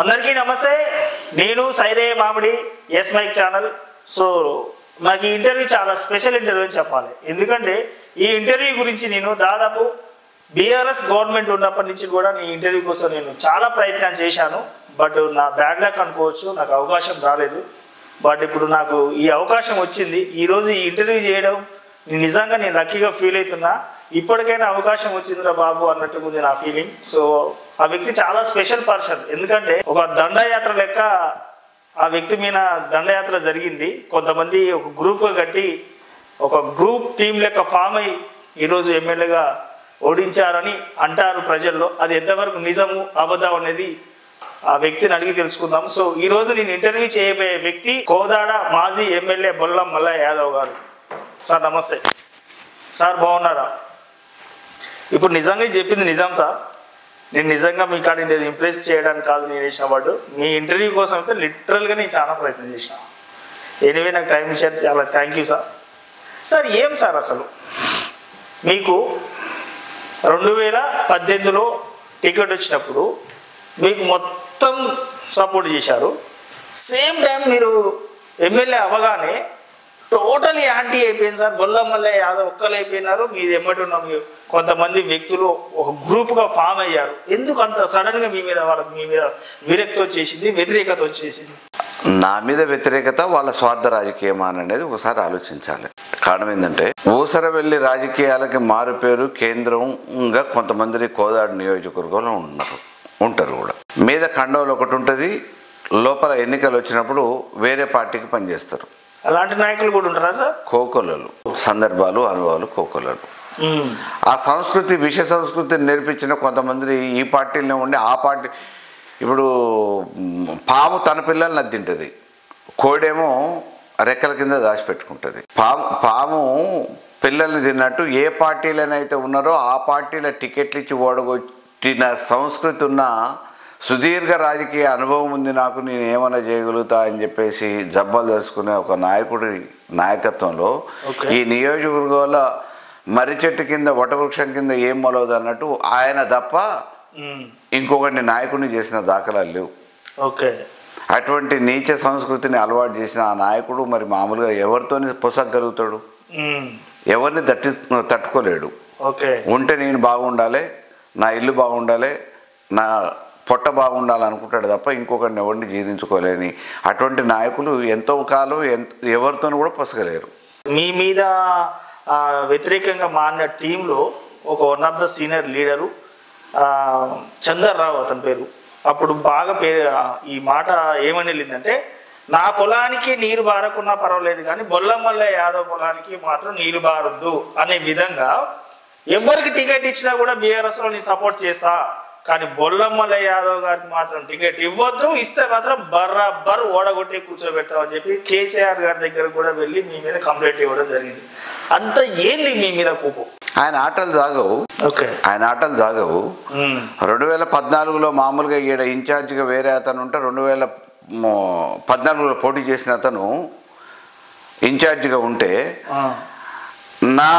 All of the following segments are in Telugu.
అందరికీ నమస్తే. నేను సైదయ్య మామిడి ఎస్ మైక్ ఛానల్. సో నాకు ఈ ఇంటర్వ్యూ చాలా స్పెషల్ ఇంటర్వ్యూ అని చెప్పాలి. ఎందుకంటే ఈ ఇంటర్వ్యూ గురించి నేను దాదాపు బీఆర్ఎస్ గవర్నమెంట్ ఉన్నప్పటి నుంచి కూడా ఈ ఇంటర్వ్యూ కోసం నేను చాలా ప్రయత్నం చేశాను. బట్ నా బ్యాడ్ లక్ అనుకోవచ్చు, నాకు అవకాశం రాలేదు. బట్ ఇప్పుడు నాకు ఈ అవకాశం వచ్చింది. ఈరోజు ఈ ఇంటర్వ్యూ చేయడం నిజంగా నేను లక్కీగా ఫీల్ అవుతున్నా. ఇప్పటికైనా అవకాశం వచ్చిందిరా బాబు అన్నట్టు ఉంది నా ఫీలింగ్. సో ఆ వ్యక్తి చాలా స్పెషల్ పర్సన్. ఎందుకంటే ఒక దండయాత్ర లెక్క ఆ వ్యక్తి మీద దండయాత్ర జరిగింది. కొంతమంది ఒక గ్రూప్గా కట్టి ఒక గ్రూప్ టీం లెక్క ఫామ్ అయ్యి ఈరోజు ఎమ్మెల్యేగా ఓడించారని అంటారు ప్రజల్లో. అది ఎంతవరకు నిజము అబద్ధం అనేది ఆ వ్యక్తిని అడిగి తెలుసుకుందాం. సో ఈ రోజు నేను ఇంటర్వ్యూ చేయబోయే వ్యక్తి కోదాడ మాజీ ఎమ్మెల్యే బొల్లం మల్లయ్య యాదవ్ గారు. సార్ నమస్తే. సార్ బాగున్నారా? ఇప్పుడు నిజంగా చెప్పింది నిజం సార్. నేను నిజంగా మీ కాడ నేను ఇంప్రెస్ చేయడానికి కాదు నేను వేసిన వాడు. మీ ఇంటర్వ్యూ కోసం అయితే లిటరల్గా నేను చాలా ప్రయత్నం చేసిన. ఎనివే నాకు టైం ఇచ్చారు, చాలా థ్యాంక్ యూ సార్. సార్ ఏం సార్ అసలు మీకు 2018లో టికెట్ వచ్చినప్పుడు మీకు మొత్తం సపోర్ట్ చేశారు. సేమ్ టైం మీరు ఎమ్మెల్యే అవ్వగానే టోటలీ యాంటీ అయిపోయింది సార్. బొల్లం మల్లయ్య యాదవ్ ఒక్కలు అయిపోయినారు. మీది ఎమ్మటి ఉన్న కొంతమంది వ్యక్తులు ఒక గ్రూప్గా ఫామ్ అయ్యారు. ఎందుకు అంత సడన్గా మీ మీద విరక్తి వచ్చేసింది, వ్యతిరేకత వచ్చేసింది? నా మీద వ్యతిరేకత వాళ్ళ స్వార్థ రాజకీయమా అనేది ఒకసారి ఆలోచించాలి. కారణం ఏంటంటే ఊసరవెల్లి రాజకీయాలకి మారుపేరు కేంద్రంగా కొంతమంది కోదాడ నియోజకవర్గంలో ఉంటారు కూడా. మీద కండవలు ఒకటి ఉంటుంది, లోపల ఎన్నికలు వచ్చినప్పుడు వేరే పార్టీకి పనిచేస్తారు. అలాంటి నాయకులు కూడా ఉంటారా సార్? కోకొల్లలు, సందర్భాలు, అనుభవాలు, కోకొల్లలు. ఆ సంస్కృతి విష సంస్కృతిని నేర్పించిన కొంతమంది ఈ పార్టీలో ఉండి ఆ పార్టీ. ఇప్పుడు పాము తన పిల్లల్ని అద్దింటుంది, కోడేమో రెక్కల కింద దాచిపెట్టుకుంటుంది. పాము పిల్లల్ని తిన్నట్టు ఏ పార్టీలనైతే ఉన్నారో ఆ పార్టీల టికెట్లు ఇచ్చి ఓడగొట్టిన సంస్కృతి ఉన్న సుదీర్ఘ రాజకీయ అనుభవం ఉంది నాకు, నేను ఏమైనా చేయగలుగుతా అని చెప్పేసి జబ్బలు తెలుసుకునే ఒక నాయకుడి నాయకత్వంలో ఈ నియోజకవర్గంలో మర్రి చెట్టు కింద వటవృక్షం కింద ఏం మొలవదు అన్నట్టు ఆయన తప్ప ఇంకొకటి నాయకుడిని చేసిన దాఖలాలు లేవు. ఓకే. అటువంటి నీచ సంస్కృతిని అలవాటు చేసిన ఆ నాయకుడు మరి మామూలుగా ఎవరితోని పొసగలుగుతాడు? ఎవరిని తట్టుకోలేడు. ఉంటే నేను బాగుండాలి, నా ఇల్లు బాగుండాలి, నా పొట్ట బాగుండాలనుకుంటాడు తప్ప ఇంకొకరిని ఎవరిని జీర్ణించుకోలేని అటువంటి నాయకులు ఎంతో కాలం ఎవరితో కూడా పొసగలేరు. మీ మీద వ్యతిరేకంగా మారిన టీంలో ఒక one of the senior leader Chandarrao అతని పేరు. అప్పుడు బాగా ఈ మాట ఏమని వెళ్ళిందంటే, నా పొలానికి నీరు బారకున్నా పర్వాలేదు కానీ బొల్లం మల్లయ్య యాదవ్ పొలానికి మాత్రం నీరు బారొద్దు అనే విధంగా ఎవరికి టికెట్ ఇచ్చినా కూడా బీఆర్ఎస్లో నేను సపోర్ట్ చేస్తా, కానీ బొల్లం మల్లయ్య యాదవ్ గారికి మాత్రం టికెట్ ఇవ్వద్దు, ఇస్తే మాత్రం బర్రబ్బర్ ఓడగొట్టి కూర్చోబెట్టామని చెప్పి కేసీఆర్ గారి దగ్గర కూడా వెళ్ళి మీ మీద కంప్లైంట్ ఇవ్వడం జరిగింది. అంత ఏంది మీ మీద కోపం? ఆయన ఆటలు సాగవు. ఆయన ఆటలు సాగవు. 2014లో మామూలుగా ఈడ ఇన్ఛార్జిగా వేరే అతను ఉంటే 2014లో పోటీ చేసిన అతను ఇన్ఛార్జిగా ఉంటే నా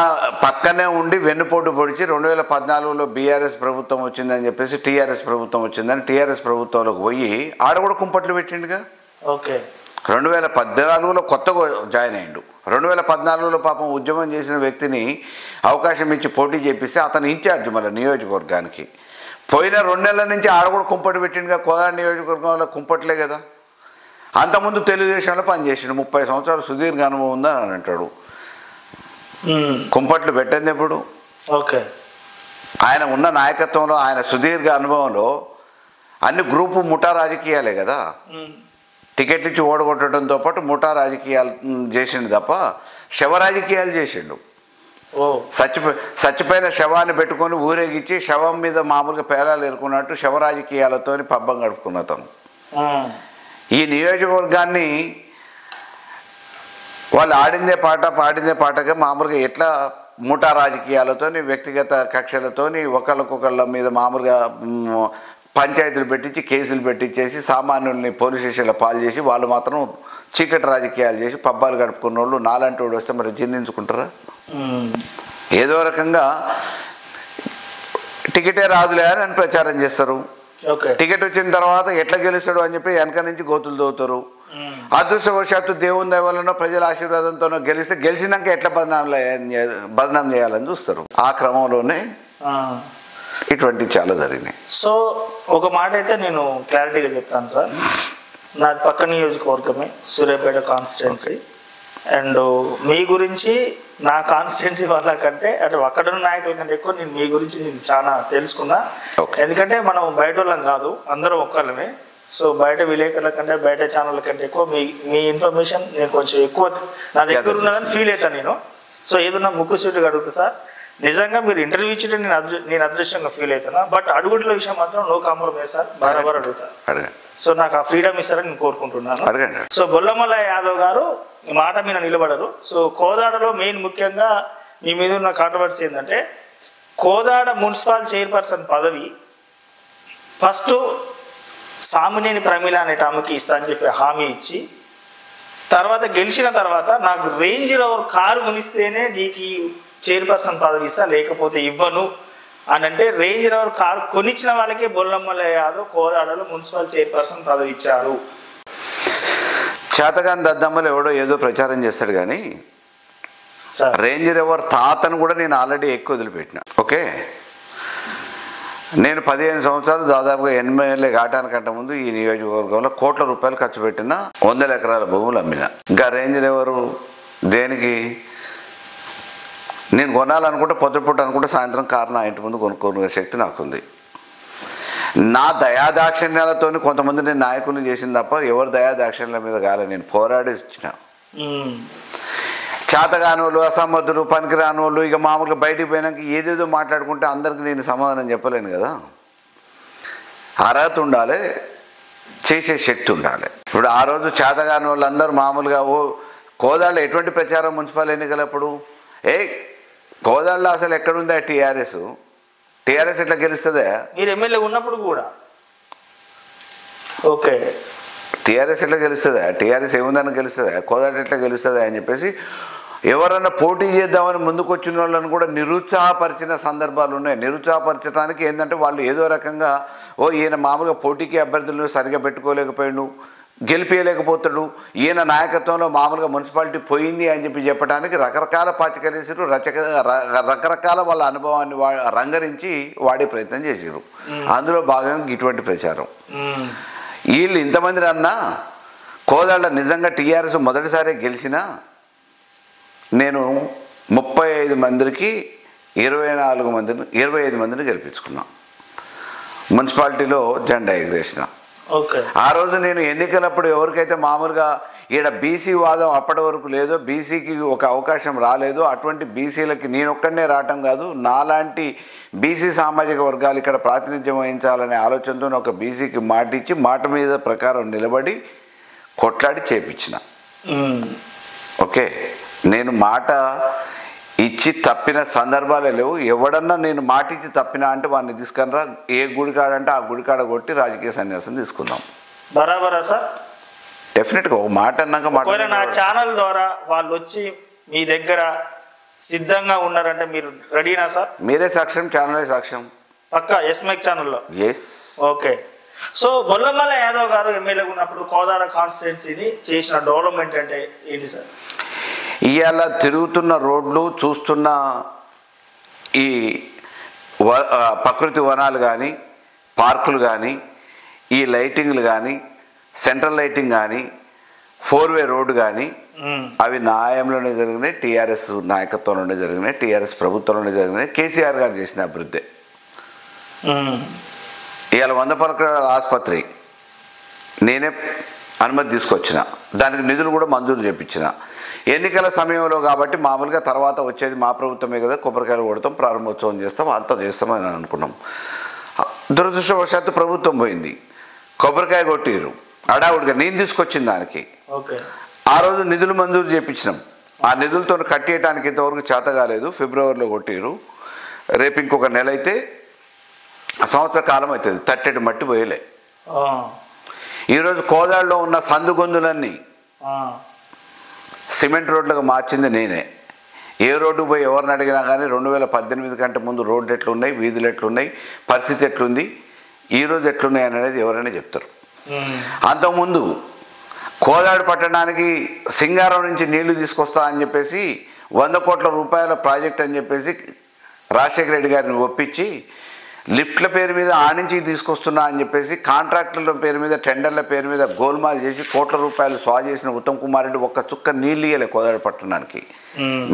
పక్కనే ఉండి వెన్నుపోటు పొడిచి 2014లో బీఆర్ఎస్ ప్రభుత్వం వచ్చిందని చెప్పేసి టీఆర్ఎస్ ప్రభుత్వం వచ్చిందని టీఆర్ఎస్ ప్రభుత్వంలోకి పోయి ఆడ కూడా కుంపట్లు పెట్టిండుగా. 2014లో కొత్తగా జాయిన్ అయ్యిండు. 2014లో పాపం ఉద్యమం చేసిన వ్యక్తిని అవకాశం ఇచ్చి పోటీ చేపిస్తే అతను ఇన్ఛార్జ్ మళ్ళీ నియోజకవర్గానికి. పోయిన 2 నెలల నుంచి ఆడ కూడా కుంపటి పెట్టిండుగా. కోదాడ నియోజకవర్గంలో కుంపట్లే కదా. అంతకుముందు తెలుగుదేశంలో పనిచేసిండు, 30 సంవత్సరాలు సుదీర్ఘ అనుభవం ఉందని అని అంటాడు. కుంపట్లు పెట్టింది ఎప్పుడు? ఆయన ఉన్న నాయకత్వంలో, ఆయన సుదీర్ఘ అనుభవంలో అన్ని గ్రూపు ముఠా రాజకీయాలే కదా. టికెట్లు ఇచ్చి ఓడగొట్టడంతో పాటు ముఠా రాజకీయాలు చేసిండు తప్ప శవ రాజకీయాలు చేసిండు. చచ్చిపోయిన శవాన్ని పెట్టుకొని ఊరేగించి శవం మీద మామూలుగా పేలాలు ఎరుకున్నట్టు శవ రాజకీయాలతో పబ్బం గడుపుకున్న అతను. ఈ నియోజకవర్గాన్ని వాళ్ళు ఆడిందే పాట పాడిందే పాటగా మామూలుగా ఎట్లా ముఠా రాజకీయాలతోని వ్యక్తిగత కక్షలతోని ఒకళ్ళకొకళ్ళ మీద మామూలుగా పంచాయతీలు పెట్టించి కేసులు పెట్టించేసి సామాన్యుల్ని పోలీస్ స్టేషన్లో పాలు చేసి వాళ్ళు మాత్రం చీకటి రాజకీయాలు చేసి పబ్బాలు గడుపుకున్న వాళ్ళు నాలాంటి వాడు వస్తే మరి జీర్ణించుకుంటారా? ఏదో రకంగా టికెటే రాదులే అని ప్రచారం చేస్తారు. ఓకే. టికెట్ వచ్చిన తర్వాత ఎట్లా గెలుస్తాడు అని చెప్పి వెనక నుంచి గోతులు దోవుతారు. అదృష్టవశాత్తు దేవుని దయ వలన ప్రజల ఆశీర్వాదంతో గెలిచినాక ఎట్లా బదనాం చేయాలని చూస్తారు. ఆ క్రమంలోనే ఇటువంటి చాలా జరిగినాయి. సో ఒక మాట అయితే నేను క్లారిటీగా చెప్తాను సార్. నాది పక్క నియోజకవర్గమే, సూర్యాపేట కాన్స్టిట్యున్సీ. అండ్ మీ గురించి నా కాన్స్టిట్యున్సీ వాళ్ళ కంటే అంటే అక్కడ ఉన్న నాయకుల కంటే ఎక్కువ నేను మీ గురించి నేను చాలా తెలుసుకున్నా. ఎందుకంటే మనం బయట వాళ్ళం కాదు, అందరం ఒక్కళ్ళమే. సో బయట విలేకరుల కంటే బయట ఛానళ్ళ కంటే ఎక్కువ మీ ఇన్ఫర్మేషన్ నేను కొంచెం ఎక్కువ నా దగ్గర ఉన్నదని ఫీల్ అవుతాను నేను. సో ఏదన్నా ముక్కు సూటిగా అడుగుతా సార్, నిజంగా మీరు ఇంటర్వ్యూ ఇచ్చి నేను అదృష్టంగా ఫీల్ అవుతున్నా. బట్ అడుగుల విషయం మాత్రం నో కాంప్రమైజ్ సార్, బరాబర్ అడుగుతా. సో నాకు ఆ ఫ్రీడమ్ ఇస్తారని నేను కోరుకుంటున్నాను. సో బొల్లమల్ల యాదవ్ గారు ఈ మాట మీద నిలబడరు. సో కోదాడలో మెయిన్ ముఖ్యంగా మీ మీద ఉన్న కాంట్రవర్సీ ఏంటంటే కోదాడ మున్సిపల్ చైర్పర్సన్ పదవి ఫస్ట్ సామినేని ప్రమీల అనే ఆమెకి ఇస్తా అని చెప్పి హామీ ఇచ్చి, తర్వాత గెలిచిన తర్వాత నాకు రేంజ్ రోవర్ కారు కొనిస్తేనే నీకు ఈ చైర్పర్సన్ పదవి ఇస్తా, లేకపోతే ఇవ్వను అని అంటే రేంజ్ రోవర్ కారు కొనిచ్చిన వాళ్ళకే బొల్లమల్ల యాదవ్ కోదాడలో మున్సిపల్ చైర్పర్సన్ పదవి ఇచ్చారు. చేతగాని దద్దమ్మలు ఎవడో ఏదో ప్రచారం చేస్తాడు కానీ రేంజ్ రోవర్ తాతను కూడా నేను ఆల్రెడీ ఎక్కువ వదిలిపెట్టిన. ఓకే, నేను 15 సంవత్సరాలు దాదాపుగా ఎమ్మెల్యే కావడానికంటే ముందు ఈ నియోజకవర్గంలో కోట్ల రూపాయలు ఖర్చు పెట్టిన 100 ఎకరాల భూములు అమ్మిన. ఇంకా రేంజ్ రోవరు దేనికి నేను కొనాలనుకుంటే పొద్దుపూట అనుకుంటే సాయంత్రం కారు నా ఇంటి ముందు కొనుక్కునే శక్తి నాకుంది. నా దయాదాక్షిణ్యాలతో కొంతమంది నేను నాయకుని చేసింది తప్ప ఎవరు దయాదాక్షిణ్యాల మీద కాలే. నేను పోరాడి ఇచ్చిన. చేతగాని వాళ్ళు, అసమర్థులు, పనికిరాని వాళ్ళు ఇక మామూలుగా బయటికి పోయినాక ఏదేదో మాట్లాడుకుంటే అందరికి నేను సమాధానం చెప్పలేను కదా. అర్హత ఉండాలి, చేసే శక్తి ఉండాలి. ఇప్పుడు ఆ రోజు చేతగాని వాళ్ళందరూ మామూలుగా కోదాళ్ళలో ఎటువంటి ప్రచారం మున్సిపల్ ఎన్నికలప్పుడు కోదాళ్ళలో అసలు ఎక్కడుందా టీఆర్ఎస్ ఎట్లా గెలుస్తుందా? మీరు ఎమ్మెల్యే ఉన్నప్పుడు కూడా ఓకే టీఆర్ఎస్ ఎట్లా గెలుస్తుందా? టీఆర్ఎస్ ఏముందని గెలుస్తుందా? కోదాడ ఎట్లా గెలుస్తుందా అని చెప్పేసి ఎవరన్నా పోటీ చేద్దామని ముందుకు వచ్చిన వాళ్ళని కూడా నిరుత్సాహపరిచిన సందర్భాలు ఉన్నాయి. నిరుత్సాహపరచడానికి ఏంటంటే వాళ్ళు ఏదో రకంగా ఈయన మామూలుగా పోటీకి అభ్యర్థులను సరిగా పెట్టుకోలేకపోయాడు, గెలిపేయలేకపోతాడు, ఈయన నాయకత్వంలో మామూలుగా మున్సిపాలిటీ పోయింది అని చెప్పడానికి రకరకాల పాచికలేసారు, రకరకాల వాళ్ళ అనుభవాన్ని రంగరించి వాడే ప్రయత్నం చేశారు. అందులో భాగంగా ఇటువంటి ప్రచారం. వీళ్ళు ఇంతమంది అన్నా కోదాళ్ళ నిజంగా టీఆర్ఎస్ మొదటిసారి గెలిచినా నేను 35 మందికి 25 మందిని గెలిపించుకున్నా. మున్సిపాలిటీలో జెండా ఎగిరేసిన. ఆ రోజు నేను ఎన్నికలప్పుడు ఎవరికైతే మామూలుగా ఈడ బీసీ వాదం అప్పటి వరకు లేదో, బీసీకి ఒక అవకాశం రాలేదు, అటువంటి బీసీలకి నేను ఒక్కడనే రావటం కాదు, నాలాంటి బీసీ సామాజిక వర్గాలు ఇక్కడ ప్రాతినిధ్యం వహించాలనే ఆలోచనతో ఒక బీసీకి మాట ఇచ్చి మాట మీద ప్రకారం నిలబడి కొట్లాడి చేపించిన. ఓకే, నేను మాట ఇచ్చి తప్పిన సందర్భాలే లేవు. ఎవడన్నా నేను మాట ఇచ్చి తప్పినా అంటే వాడిని తీసుకురా, ఏ గుడికాడంటే ఆ గుడికాడ కొట్టి రాజకీయ సన్యాసం తీసుకుందాం. బరాబరా సార్? డెఫినెట్గా ఒక మాట అన్నాక నా ఛానల్ ద్వారా వాళ్ళు వచ్చి మీ దగ్గర సిద్ధంగా ఉన్నారంటే మీరు రెడీనా సార్? మీరే సాక్ష్యం, ఛానలే సాక్ష్యం. పక్కా ఎస్మైక్ ఛానల్లో. Yes. Okay. So Bollamalla Yadav గారు ఎమ్మెల్యేగా ఉన్నప్పుడు కోదాడ కాన్స్టిట్యున్సీని చేసిన డెవలప్మెంట్ అంటే ఏంటి సార్? ఇవాళ తిరుగుతున్న రోడ్లు, చూస్తున్న ఈ ప్రకృతి వనాలు కానీ, పార్కులు కానీ, ఈ లైటింగ్లు కానీ, సెంట్రల్ లైటింగ్ కానీ, 4-వే రోడ్డు కానీ అవి న్యాయంలోనే జరిగినాయి, టీఆర్ఎస్ నాయకత్వంలోనే జరిగినాయి, టీఆర్ఎస్ ప్రభుత్వంలోనే జరిగినాయి, కేసీఆర్ గారు చేసిన అభివృద్ధి. ఇవాళ 100 పడకల ఆసుపత్రి నేనే అనుమతి తీసుకొచ్చిన, దానికి నిధులు కూడా మంజూరు చేయించిన. ఎన్నికల సమయంలో కాబట్టి మామూలుగా తర్వాత వచ్చేది మా ప్రభుత్వమే కదా, కొబ్బరికాయలు కొడతాం, ప్రారంభోత్సవం చేస్తాం, అంతా చేస్తామని అనుకున్నాం. దురదృష్టవశాత్తు ప్రభుత్వం పోయింది, కొబ్బరికాయ కొట్టిరు అడావుడిగా, నేను తీసుకొచ్చిన దానికి. ఆ రోజు నిధులు మంజూరు చేయించినాం. ఆ నిధులతో కట్టేయడానికి ఇంతవరకు చేత కాలేదు. ఫిబ్రవరిలో కొట్టిరు. రేపు ఇంకొక నెల అయితే సంవత్సర కాలం అవుతుంది, తట్టెడు మట్టి పోయలే. ఈరోజు కోదాడలో ఉన్న సందుగొందులన్నీ సిమెంట్ రోడ్లుగా మార్చింది నేనే. ఏ రోడ్డుకు పోయి ఎవరిని అడిగినా కానీ 2018 కంటే ముందు రోడ్లు ఎట్లున్నాయి, వీధులు ఎట్లున్నాయి, పరిస్థితి ఎట్లుంది, ఈరోజు ఎట్లున్నాయి అనేది ఎవరైనా చెప్తారు. అంతకుముందు కోదాడు పట్టణానికి సింగారం నుంచి నీళ్లు తీసుకొస్తా అని చెప్పేసి 100 కోట్ల రూపాయల ప్రాజెక్ట్ అని చెప్పేసి రాజశేఖర రెడ్డి గారిని ఒప్పించి లిఫ్ట్ల పేరు మీద ఆనించి తీసుకొస్తున్నా అని చెప్పేసి కాంట్రాక్టుల పేరు మీద టెండర్ల పేరు మీద గోల్మాల్ చేసి కోట్ల రూపాయలు స్వా చేసిన ఉత్తమ్ కుమార్ రెడ్డి ఒక్క చుక్క నీళ్ళు ఇయ్యలే కోదాడు పట్టణానికి.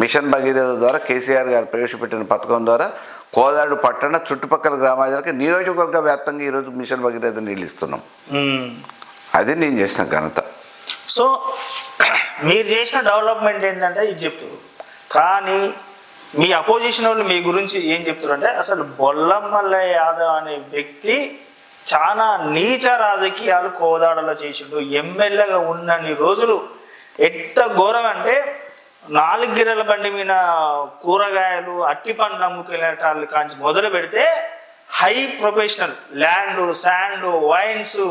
మిషన్ భగీరథ ద్వారా కేసీఆర్ గారు ప్రవేశపెట్టిన పథకం ద్వారా కోదాడు పట్టణ చుట్టుపక్కల గ్రామాలకు నియోజకవర్గ వ్యాప్తంగా ఈరోజు మిషన్ భగీరథ నీళ్ళు ఇస్తున్నాం. అది నేను చేసిన ఘనత. సో మీరు చేసిన డెవలప్మెంట్ ఏంటంటే ఇది చెప్తారు, కానీ మీ అపోజిషన్ వాళ్ళు మీ గురించి ఏం చెప్తారు అంటే అసలు బొల్లం మల్లయ్య యాదవ్ అనే వ్యక్తి చాలా నీచ రాజకీయాలు కోదాడలో చేసిండు. ఎమ్మెల్యేగా ఉన్నన్ని రోజులు ఎంత ఘోరం అంటే 4 గిర్రల బండి మీద కూరగాయలు అట్టి పండ్లు అమ్ముకెళ్ళేటాళ్ళు కాంచి మొదలు పెడితే high professional land sand wines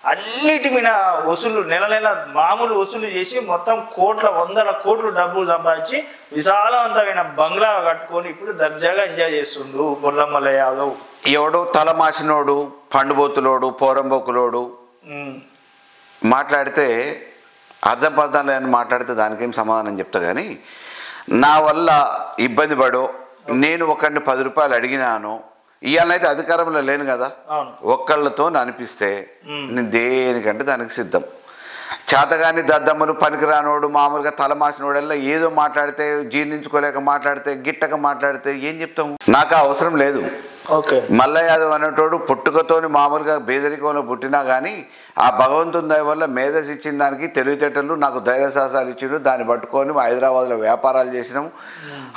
అన్నిటి మీద వసూలు నెల నెల మామూలు వసూలు చేసి మొత్తం 100 కోట్లు డబ్బులు సంపాదించి విశాలవంతమైన బంగ్లా కట్టుకొని ఇప్పుడు దర్జాగా ఎంజాయ్ చేస్తుండు బొల్లం మల్లయ్య యాదవ్. ఎవడో తలమాసినోడు పండుబోతులోడు పోరంబోకులోడు మాట్లాడితే అర్థం పర్థం లేని మాట్లాడితే దానికేం సమాధానం చెప్తా. కానీ నా వల్ల ఇబ్బంది పడో నేను ఒకరిని 10 రూపాయలు అడిగినాను, ఇవాళనైతే అధికారంలో లేను కదా, ఒక్కళ్ళతో అనిపిస్తే నేను దేనికంటే దానికి సిద్ధం. చేతగాని దద్దమ్మలు పనికిరానోడు మామూలుగా తలమాసినోడల్లా ఏదో మాట్లాడితే జీర్ణించుకోలేక మాట్లాడితే గిట్టక మాట్లాడితే ఏం చెప్తాము? నాకు అవసరం లేదు. మల్లయ్య యాదవ్ అనేటోడు పుట్టుకతోని మామూలుగా బేదరికంలో పుట్టినా కానీ ఆ భగవంతుని దయ వల్ల మేధస్ ఇచ్చిన దానికి తెలివితేటలు నాకు ధైర్య సాహసాలు ఇచ్చిండు. దాన్ని పట్టుకొని హైదరాబాద్లో వ్యాపారాలు చేసినాము.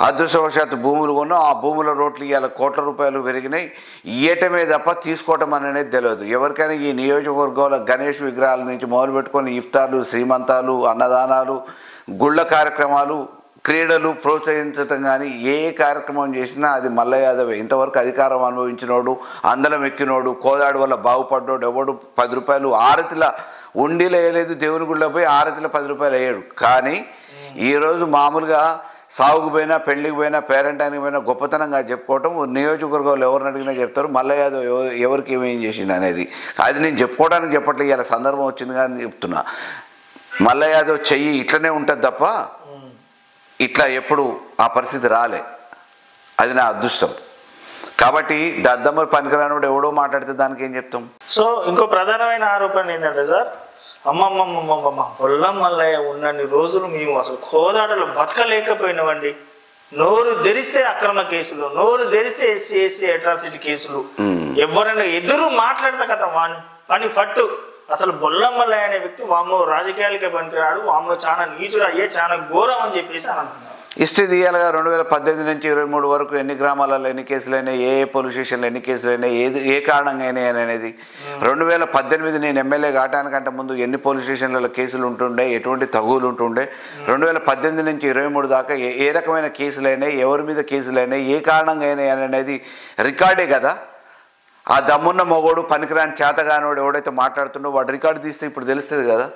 అదృష్టవశాత్తు భూములు కొన్నాం. ఆ భూముల రోడ్లు ఇవాళ కోట్ల రూపాయలు పెరిగినాయి. ఇయ్యటమే తప్ప తీసుకోవటం అనేది తెలియదు ఎవరికైనా. ఈ నియోజకవర్గంలో గణేష్ విగ్రహాల నుంచి మొదలు పెట్టుకొని ఇఫ్తార్లు, శ్రీమంతాలు, అన్నదానాలు, గుళ్ళ కార్యక్రమాలు, క్రీడలు ప్రోత్సహించటం కానీ ఏ కార్యక్రమం చేసినా అది మల్లయ్య యాదవే. ఇంతవరకు అధికారం అనుభవించినోడు, అందలం ఎక్కినోడు, కోదాడు వల్ల బాగుపడ్డాడు ఎవడు 10 రూపాయలు ఆరతిలో ఉండిలో వేయలేదు. దేవుని గుళ్ళో పోయి ఆరతిలో 10 రూపాయలు వేయడు. కానీ ఈరోజు మామూలుగా సాగుకు పోయినా పెళ్లికి పోయినా పేరెంటానికి పోయినా గొప్పతనంగా చెప్పుకోవటం నియోజకవర్గంలో ఎవరిని అడిగినా చెప్తారు మల్లయ్య యాదవ్ ఎవరికి ఏమేం చేసిండు అనేది. అది నేను చెప్పుకోవడానికి చెప్పట్లేదు, ఇలా సందర్భం వచ్చింది కానీ చెప్తున్నా. మల్లయ్య యాదవ్ చెయ్యి ఇట్లనే ఉంటుంది తప్ప ఇట్లా ఎప్పుడు ఆ పరిస్థితి రాలే. అది నా అదృష్టం. కాబట్టి దద్దమ్మలు పనికిరానుడు ఎవడో మాట్లాడితే దానికి ఏం చెప్తాం? సో ఇంకో ప్రధానమైన ఆరోపణ ఏంటంటే సార్, అమ్మమ్మమ్మమ్మమ్మ బొల్లం మల్లయ్య ఉన్నన్ని రోజులు మేము అసలు కోదాడలో బతకలేకపోయినామండి. నోరు తెరిస్తే అక్రమ కేసులు, నోరు తెరిస్తే ఎస్సీ అట్రాసిటీ కేసులు, ఎవరైనా ఎదురు మాట్లాడితే కదా పని ఫట్టు. అసలు బొల్లం మల్లయ్య అనే వ్యక్తి వామ్మో రాజకీయాలకే పనికిరాడు, వామ్మో చాలా నీచుడు అయ్యే చాలా ఘోరం అని చెప్పేసి అని అంటున్నారు. హిస్టరీ తీయాలిగా 2018 నుంచి 23 వరకు ఎన్ని గ్రామాలలో ఎన్ని కేసులైనా, ఏ పోలీస్ స్టేషన్లో ఎన్ని కేసులైనా, ఏ కారణంగా అయినాయి అనేది. 2018 నేను ఎమ్మెల్యే కావడానికంటే ముందు ఎన్ని పోలీస్ స్టేషన్లలో కేసులు ఉంటుండే, ఎటువంటి తగులు ఉంటుండే, 2018 నుంచి 23 దాకా ఏ రకమైన కేసులైనాయి, ఎవరి మీద కేసులైనాయి, ఏ కారణంగా అయినాయి అనేది రికార్డే కదా. ఆ దమ్మున్న మొగోడు పనికిరాని చేతగానోడు ఎవడైతే మాట్లాడుతుండో వాడు రికార్డు తీస్తే ఇప్పుడు తెలుస్తుంది కదా.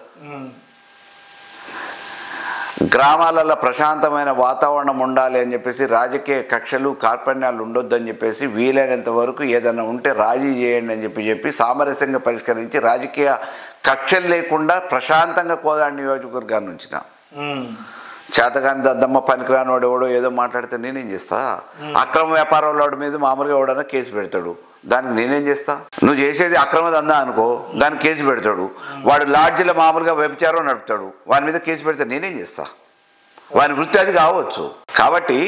గ్రామాలలో ప్రశాంతమైన వాతావరణం ఉండాలి అని చెప్పేసి రాజకీయ కక్షలు కార్పణ్యాలు ఉండొద్దని చెప్పేసి వీలైనంత వరకు ఏదైనా ఉంటే రాజీ చేయండి అని చెప్పి సామరస్యంగా పరిష్కరించి రాజకీయ కక్షలు లేకుండా ప్రశాంతంగా కోదాడు నియోజకవర్గాన్ని ఉంచిన. చేతగాని దద్దమ్మ పనికిరానోడు ఎవడో ఏదో మాట్లాడితే నేనేం చేస్తా? అక్రమ వ్యాపారాల మీద మామూలుగా ఎవడన్నా కేసు పెడతాడు, దానికి నేనేం చేస్తా? నువ్వు చేసేది అక్రమ దందా అనుకో, దానికి కేసు పెడతాడు. వాడు లాడ్జిలో మామూలుగా వ్యభిచారం నడుపుతాడు, వాని మీద కేసు పెడితే నేనేం చేస్తా? వాని వృత్తి అది కావచ్చు. కాబట్టి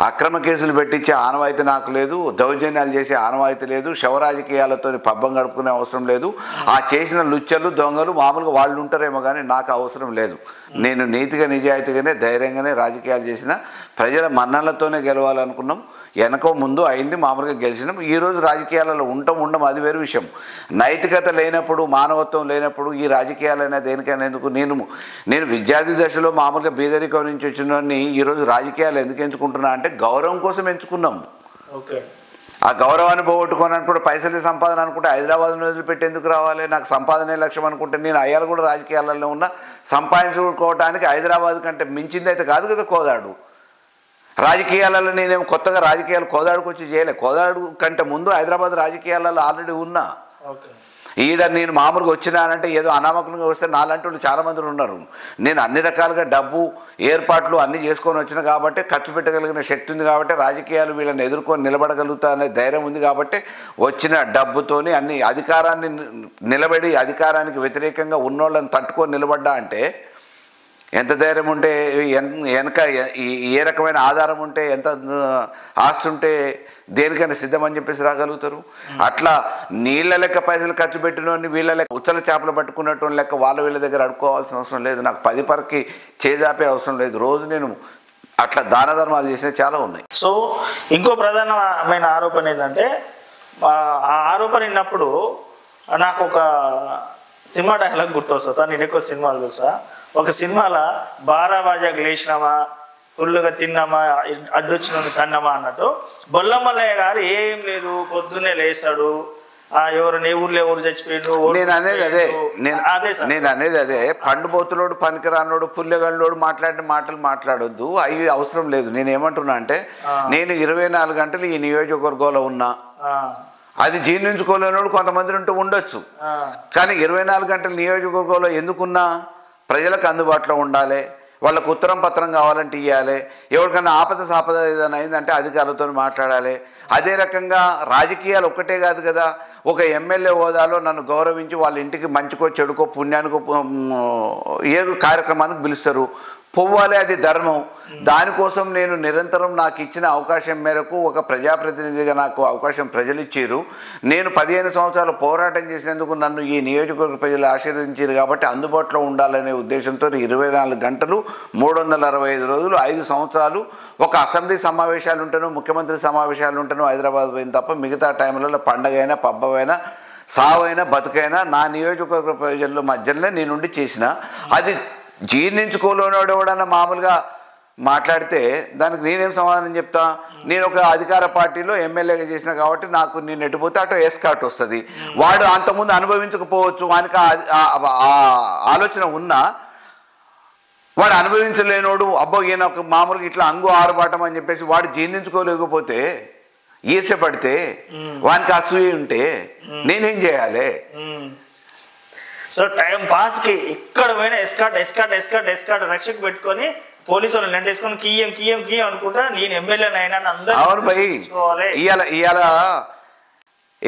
అక్రమ కేసులు పెట్టించే ఆనవాయితీ నాకు లేదు, దౌర్జన్యాలు చేసే ఆనవాయితీ లేదు, శవ రాజకీయాలతో పబ్బం గడుపుకునే అవసరం లేదు. ఆ చేసిన లుచ్చలు దొంగలు మామూలుగా వాళ్ళు ఉంటారేమో కానీ నాకు అవసరం లేదు. నేను నీతిగా నిజాయితీగానే ధైర్యంగానే రాజకీయాలు చేసిన, ప్రజల మన్నలతోనే గెలవాలనుకున్నాం. వెనకో ముందు అయింది, మామూలుగా గెలిచినాం. ఈరోజు రాజకీయాలలో ఉండం అది వేరే విషయం. నైతికత లేనప్పుడు, మానవత్వం లేనప్పుడు ఈ రాజకీయాలైనా దేనికైనా ఎందుకు? నేను విద్యార్థి దశలో మామూలుగా బీదరికం నుంచి వచ్చిన ఈరోజు రాజకీయాలు ఎందుకు ఎంచుకుంటున్నా అంటే గౌరవం కోసం ఎంచుకున్నాం. ఆ గౌరవాన్ని పోగొట్టుకోనని కూడా పైసలు సంపాదన అనుకుంటే హైదరాబాద్ను వదిలిపెట్టి ఎందుకు రావాలి? నాకు సంపాదనే లక్ష్యం అనుకుంటే నేను అయ్యాలు కూడా రాజకీయాలలో ఉన్న సంపాదించుకోవడానికి హైదరాబాద్ కంటే మించింది అయితే కాదు కదా కోదాడు. రాజకీయాలలో నేనేమో కొత్తగా రాజకీయాలు కోదాడుకు వచ్చి చేయలే. కోదాడు కంటే ముందు హైదరాబాద్ రాజకీయాలలో ఆల్రెడీ ఉన్నా. ఈడ నేను మామూలుగా వచ్చినానంటే ఏదో అనామకులంగా వస్తే నాలాంటి వాళ్ళు చాలామంది ఉన్నారు. నేను అన్ని రకాలుగా డబ్బు ఏర్పాట్లు అన్నీ చేసుకొని వచ్చిన కాబట్టి, ఖర్చు పెట్టగలిగిన శక్తి ఉంది కాబట్టి, రాజకీయాలు వీళ్ళని ఎదుర్కొని నిలబడగలుగుతా అనే ధైర్యం ఉంది కాబట్టి వచ్చిన డబ్బుతోని అన్ని అధికారాన్ని నిలబడి అధికారానికి వ్యతిరేకంగా ఉన్నోళ్ళని తట్టుకొని నిలబడ్డా అంటే ఎంత ధైర్యం ఉంటే, వెనక ఏ రకమైన ఆధారం ఉంటే, ఎంత ఆస్తి ఉంటే దేనికైనా సిద్ధమని చెప్పేసి రాగలుగుతారు. అట్లా నీళ్ళ లెక్క పైసలు ఖర్చు పెట్టినోని వీళ్ళ లెక్క ఉచ్చల చేపలు పట్టుకున్నటువంటి లెక్క వీళ్ళ దగ్గర అడుక్కోవాల్సిన అవసరం లేదు. నాకు 10 పరకి చేజాపే అవసరం లేదు. రోజు నేను అట్లా దాన ధర్మాలు చేసినవి చాలా ఉన్నాయి. సో ఇంకో ప్రధానమైన ఆరోపణ ఏంటంటే, ఆ ఆరోపణ విన్నప్పుడు నాకు ఒక సినిమా డైలాగ్ గుర్తొస్తా సార్. నేను ఎక్కువ సినిమాలు చూసా. ఒక సినిమాలో బారాబాజాకు లేచినామా, ఫుల్లుగా తిన్నామా, అడ్డొచ్చిన తన్నామా అన్నట్టు బొల్లమల్లయ్య గారు ఏం లేదు, పొద్దున్నే లేస్తాడు, ఎవరు ఊర్లో ఎవరు చచ్చిపోయాడు. నేను అనేది అదే పండుబోతులోడు పనికిరానోడు పుల్లెగల్లోడు మాట్లాడిన మాటలు మాట్లాడొద్దు, అవి అవసరం లేదు. నేను ఏమంటున్నా అంటే, నేను 24 గంటలు ఈ నియోజకవర్గంలో ఉన్నా, అది జీర్ణించుకోలేనోడు కొంతమంది ఉంటూ ఉండొచ్చు. కానీ 24 గంటలు నియోజకవర్గంలో ఎందుకున్నా ప్రజలకు అందుబాటులో ఉండాలి, వాళ్ళకు ఉత్తరం పత్రం కావాలంటే ఇవ్వాలి, ఎవరికైనా ఆపద సాపద ఏదైనా అయిందంటే అధికారులతో మాట్లాడాలి. అదే రకంగా రాజకీయాలు ఒక్కటే కాదు కదా, ఒక ఎమ్మెల్యే హోదాలో నన్ను గౌరవించి వాళ్ళ ఇంటికి మంచికో చెడుకో పుణ్యానికో ఏదో కార్యక్రమానికి పిలుస్తారు, పోవాలి, అది ధర్మం. దానికోసం నేను నిరంతరం నాకు ఇచ్చిన అవకాశం మేరకు ఒక ప్రజాప్రతినిధిగా నాకు అవకాశం ప్రజలు ఇచ్చారు. నేను 15 సంవత్సరాలు పోరాటం చేసినందుకు నన్ను ఈ నియోజకవర్గ ప్రజలు ఆశీర్వదించారు కాబట్టి అందుబాటులో ఉండాలనే ఉద్దేశంతో 24 గంటలు 365 రోజులు 5 సంవత్సరాలు ఒక అసెంబ్లీ సమావేశాలు ఉంటాను, ముఖ్యమంత్రి సమావేశాలు ఉంటాను, హైదరాబాద్ పోయిన తప్ప మిగతా టైంలలో పండగైనా పబ్బమైనా సావైనా బతుకైనా నా నియోజకవర్గ ప్రజల మధ్యలో నేనుండి చేసిన. అది జీర్ణించుకోలేనోడు ఎవడన్నా మామూలుగా మాట్లాడితే దానికి నేనేం సమాధానం చెప్తా? నేను ఒక అధికార పార్టీలో ఎమ్మెల్యేగా చేసిన కాబట్టి నాకు నేను ఎటుపోతే అటు ఎస్కాట్ వస్తుంది. వాడు అంతకుముందు అనుభవించకపోవచ్చు, వానికి ఆలోచన ఉన్నా వాడు అనుభవించలేనోడు, అబ్బో ఈయన ఒక మామూలుగా ఇట్లా అంగు ఆరుబాటం అని చెప్పేసి వాడు జీర్ణించుకోలేకపోతే ఈర్ష్యపడితే వానికి అసూయ ఉంటే నేనేం చేయాలి? సో టైం పాస్ కి ఇక్కడ పోయినా ఎస్కాట్ రక్షకు పెట్టుకొని పోలీసు వాళ్ళు నెంటేసుకొని కియ్యం అనుకుంటా నేను ఎమ్మెల్యేనైనా అందరూ. అవును భయ్, ఇవాళ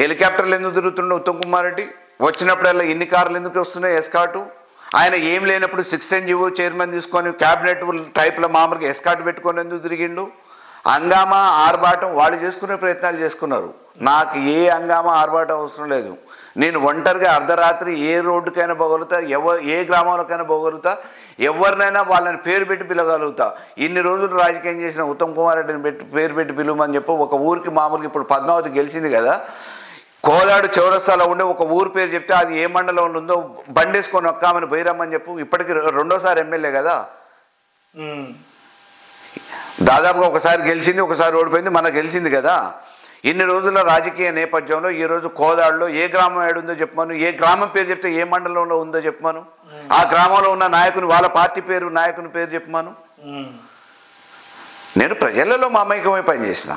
హెలికాప్టర్లు ఎందుకు తిరుగుతుండే ఉత్తమ్ కుమార్ రెడ్డి? వచ్చినప్పుడల్లా ఇన్ని కార్లు ఎందుకు వస్తున్నాయి ఎస్కాటు? ఆయన ఏం లేనప్పుడు 6NGO చైర్మన్ తీసుకొని క్యాబినెట్ టైప్లో మామూలుగా ఎస్కాట్ పెట్టుకొని ఎందుకు తిరిగిండు? హంగామా ఆర్భాటం వాళ్ళు చేసుకునే ప్రయత్నాలు చేసుకున్నారు. నాకు ఏ హంగామా ఆర్భాటం అవసరం లేదు. నేను ఒంటరిగా అర్ధరాత్రి ఏ రోడ్డుకైనా పోగలుగుతా, ఏ గ్రామంలోకైనా పోగలుగుతా, ఎవరినైనా వాళ్ళని పేరు పెట్టి పిలవగలుగుతా. ఇన్ని రోజులు రాజకీయం చేసిన ఉత్తమ్ కుమార్ రెడ్డిని పేరు పెట్టి పిలువమని చెప్పి ఒక ఊరికి మామూలుగా ఇప్పుడు పద్మావతి గెలిచింది కదా, కోదాడు చౌరస్తాలో ఉండే ఒక ఊరు పేరు చెప్తే అది ఏ మండలంలో ఉందో బండేసుకొని ఒక్కామని బైరమ్మని చెప్పు. ఇప్పటికి 2వ ఎమ్మెల్యే కదా, దాదాపుగా ఒకసారి గెలిచింది, ఒకసారి ఓడిపోయింది, మనకు గెలిచింది కదా. ఇన్ని రోజుల రాజకీయ నేపథ్యంలో ఈరోజు కోదాడులో ఏ గ్రామం ఏడుందో చెప్పమను, ఏ గ్రామం పేరు చెప్తే ఏ మండలంలో ఉందో చెప్పమను, ఆ గ్రామంలో ఉన్న నాయకుని వాళ్ళ పార్టీ పేరు నాయకుని పేరు చెప్పమను. నేను ప్రజలలో మమైకమై పనిచేసిన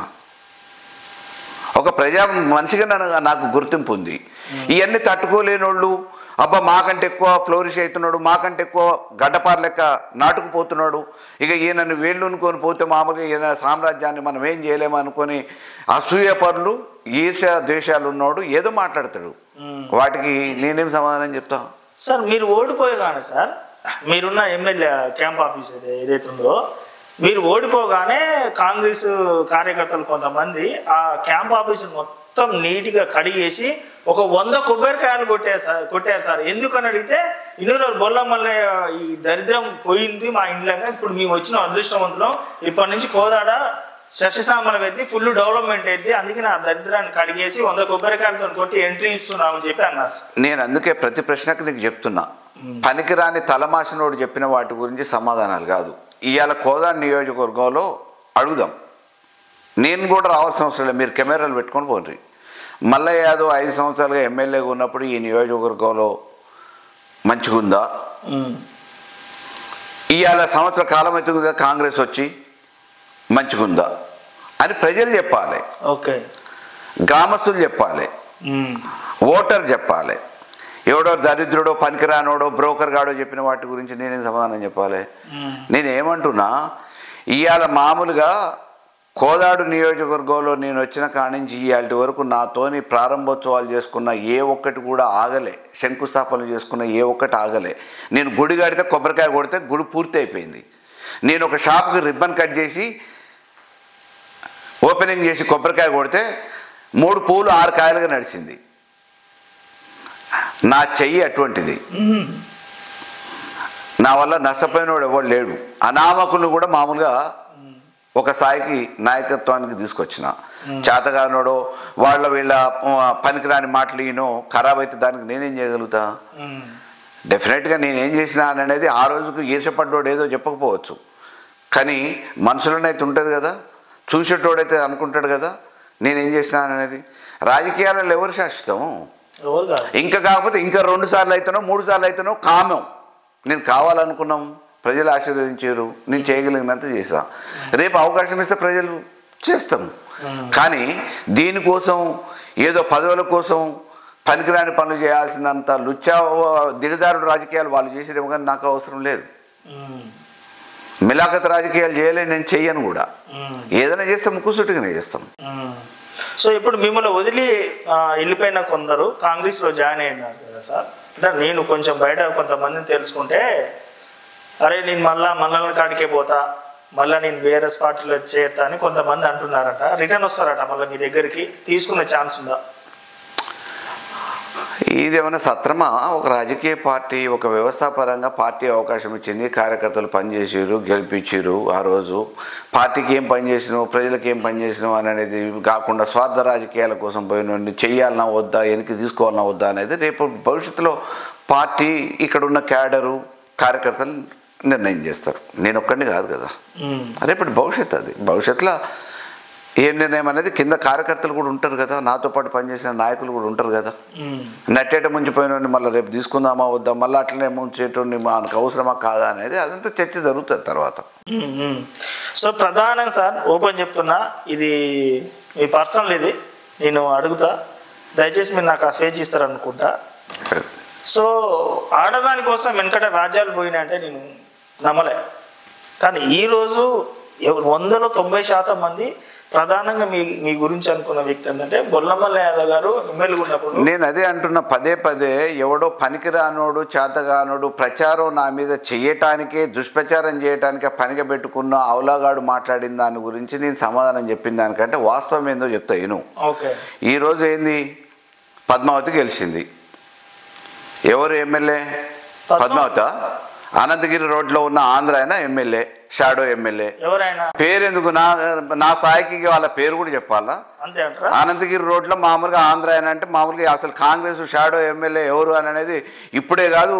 ఒక ప్రజా మనిషిగా నాకు గుర్తింపు ఉంది. ఇవన్నీ తట్టుకోలేనోళ్ళు, అబ్బా మాకంటే ఎక్కువ ఫ్లోరిష్ అవుతున్నాడు, మాకంటే ఎక్కువ గడ్డపార లెక్క నాటుకుపోతున్నాడు, ఇక ఈయనను వేళ్ళునుకొని పోతే మామూలుగా ఈయన సామ్రాజ్యాన్ని మనం ఏం చేయలేము అనుకొని అసూయ పనులు ఈర్ష్య ద్వేషాలు ఉన్నోడు ఏదో మాట్లాడతాడు. వాటికి నేనేం సమాధానం చెప్తా? సార్ మీరు ఓడిపోయగానే సార్ మీరున్న ఎమ్మెల్యే క్యాంప్ ఆఫీస్ ఏదైతే ఉందో మీరు ఓడిపోగానే కాంగ్రెస్ కార్యకర్తలు కొంతమంది ఆ క్యాంప్ ఆఫీస్ మొత్తం నీట్గా కడిగేసి ఒక 100 కొబ్బరికాయలు కొట్టారు సార్. ఎందుకని అడిగితే ఇన్నూరు బొల్లమల్లే ఈ దరిద్రం పోయింది మా ఇంట్లో, ఇప్పుడు మేము వచ్చిన అదృష్టవంతులం, ఇప్పటి నుంచి కోదాడ శశిశామలం అయితే ఫుల్ డెవలప్మెంట్ అయితే, అందుకే నా దరిద్రాన్ని కడిగేసి 100 కొబ్బరికాయలతో కొట్టి ఎంట్రీ ఇస్తున్నామని చెప్పి అన్నారు. నేను అందుకే ప్రతి ప్రశ్నకు నీకు చెప్తున్నా, పనికిరాని తలమాసినోడు చెప్పిన వాటి గురించి సమాధానాలు కాదు. ఇవాళ కోదాడ నియోజకవర్గంలో అడుగుదాం, నేను కూడా రావాల్సిన అవసరం లేదు, మీరు కెమెరాలు పెట్టుకొని పోండి. మల్లయ్య యాదవ్ 5 సంవత్సరాలుగా ఎమ్మెల్యేగా ఉన్నప్పుడు ఈ నియోజకవర్గంలో మంచిగా ఉందా? ఇవాళ సంవత్సర కాలం అవుతుంది కదా కాంగ్రెస్ వచ్చి, మంచిగుందా అని ప్రజలు చెప్పాలి, ఓకే, గ్రామస్తులు చెప్పాలి, ఓటర్ చెప్పాలి. ఎవడో దరిద్రుడో పనికిరానోడో బ్రోకర్ గాడో చెప్పిన వాటి గురించి నేనేం సమాధానం చెప్పాలి? నేనేమంటున్నా, ఇవాళ మామూలుగా కోదాడు నియోజకవర్గంలో నేను వచ్చిన కాడి నుంచి ఇవాళ వరకు నాతోని ప్రారంభోత్సవాలు చేసుకున్న ఏ ఒక్కటి కూడా ఆగలే, శంకుస్థాపనలు చేసుకున్న ఏ ఒక్కటి ఆగలే. నేను గుడి కడితే కొబ్బరికాయ కొడితే గుడి పూర్తి అయిపోయింది. నేను ఒక షాప్కి రిబ్బన్ కట్ చేసి ఓపెనింగ్ చేసి కొబ్బరికాయ కొడితే 3 పూలు 6 కాయలుగా నడిచింది. నా చెయ్యి అటువంటిది. నా వల్ల నష్టపోయినవాడు ఎవడు లేడు. అనామకులు కూడా మామూలుగా ఒక స్థాయికి నాయకత్వానికి తీసుకొచ్చిన. చేతగానోడో వీళ్ళ పనికిరాని మాటలు ఈనో ఖరాబ్ అయితే దానికి నేనేం చేయగలుగుతా? డెఫినెట్గా నేనేం చేసినా అనేది ఆ రోజుకు ఈర్షపడ్డోడు ఏదో చెప్పకపోవచ్చు, కానీ మనసులోనైతే ఉంటుంది కదా, చూసేటోడైతే అనుకుంటాడు కదా నేనేం చేసినా అనేది. రాజకీయాలలో ఎవరు శాశ్వతం? ఇంకా కాకపోతే ఇంకా 2 సార్లు అయితేనో 3 సార్లు అయితేనో కామం. నేను కావాలనుకున్నాం, ప్రజలు ఆశీర్వదించారు, నేను చేయగలిగినంత చేసా. రేపు అవకాశం ఇస్తే ప్రజలు చేస్తాం. కానీ దీనికోసం ఏదో పదవుల కోసం పనికిరాని పనులు చేయాల్సినంత లుచ్చా దిగజారుడు రాజకీయాలు వాళ్ళు చేసేదేమో, కానీ నాకు అవసరం లేదు. మిలాఖత్ రాజకీయాలు చేయలేదు, నేను చెయ్యను కూడా. ఏదైనా చేస్తే ముక్కుసూటిగానే చేస్తాం. సో ఇప్పుడు మిమ్మల్ని వదిలి వెళ్ళిపోయిన కొందరు కాంగ్రెస్లో జాయిన్ అయినారు కదా సార్. అంటే నేను కొంచెం బయట కొంతమందిని తెలుసుకుంటే, అరే నేను మళ్ళా కాడికే పోతా, మళ్ళీ నేను బీఆర్ఎస్ పార్టీలో చేరుతా అని కొంతమంది అంటున్నారట. రిటర్న్ వస్తారట మళ్ళీ మీ దగ్గరికి, తీసుకునే ఛాన్స్ ఉందా? ఇదేమైనా సత్రమా? ఒక రాజకీయ పార్టీ ఒక వ్యవస్థాపరంగా పార్టీ అవకాశం ఇచ్చింది, కార్యకర్తలు పనిచేసారు, గెలిపించారు. ఆ రోజు పార్టీకి ఏం పని చేసినావు, ప్రజలకు ఏం పని చేసినావు అనేది కాకుండా స్వార్థ రాజకీయాల కోసం పోయిన చెయ్యాలన్నా వద్దా, వెనక్కి తీసుకోవాలన్నా వద్దా అనేది రేపు భవిష్యత్తులో పార్టీ ఇక్కడున్న క్యాడరు కార్యకర్తలు నిర్ణయం చేస్తారు. నేను ఒక్కడిని కాదు కదా, రేపటి భవిష్యత్తు. అది భవిష్యత్తులో ఏం నిర్ణయం అనేది కింద కార్యకర్తలు కూడా ఉంటారు కదా, నాతో పాటు పనిచేసిన నాయకులు కూడా ఉంటారు కదా. నట్టేట ముంచిపోయిన మళ్ళీ రేపు తీసుకుందామా వద్దా, మళ్ళీ అట్లనే ముంచేటోని మనకు అవసరమా కాదా అనేది అదంతా చర్చ జరుగుతుంది తర్వాత. సో ప్రధానంగా సార్ ఓపెన్ చెప్తున్నా, ఇది మీ పర్సనల్, ఇది నేను అడుగుతా, దయచేసి మీరు నాకు ఆ స్వేచ్ఛ ఇస్తారనుకుంటా. సో ఆడదాని కోసం వెనకట రాజ్యాలు పోయినాయంటే నేను నమ్మలే, కానీ ఈరోజు 190% మంది ప్రధానంగా మీ గురించి అనుకున్న వ్యక్తి ఏంటంటే బొల్లమల్ల యాదవ్ గారు ఎమ్మెల్యే ఉన్నప్పుడు. నేను అదే అంటున్నా పదే ఎవడో పనికిరానోడు చేతగానోడు ప్రచారం నా మీద చేయటానికే, దుష్ప్రచారం చేయటానికే పనిగా పెట్టుకున్న అవలాగాడు మాట్లాడిన దాని గురించి నేను సమాధానం చెప్పిన దానికంటే వాస్తవం ఏందో చెప్తా విను. ఈరోజు ఏంది, పద్మావతి గెలిచింది. ఎవరు ఎమ్మెల్యే? పద్మావతి. అనంతగిరి రోడ్లో ఉన్న ఆంధ్ర అయినా ఎమ్మెల్యే, షాడో ఎమ్మెల్యే. పేరెందుకు? నా స్థాయికి వాళ్ళ పేరు కూడా చెప్పాలా? అనంతగిరి రోడ్లో మామూలుగా ఆంధ్ర అయినా అంటే మామూలుగా అసలు కాంగ్రెస్ షాడో ఎమ్మెల్యే ఎవరు అని అనేది ఇప్పుడే కాదు,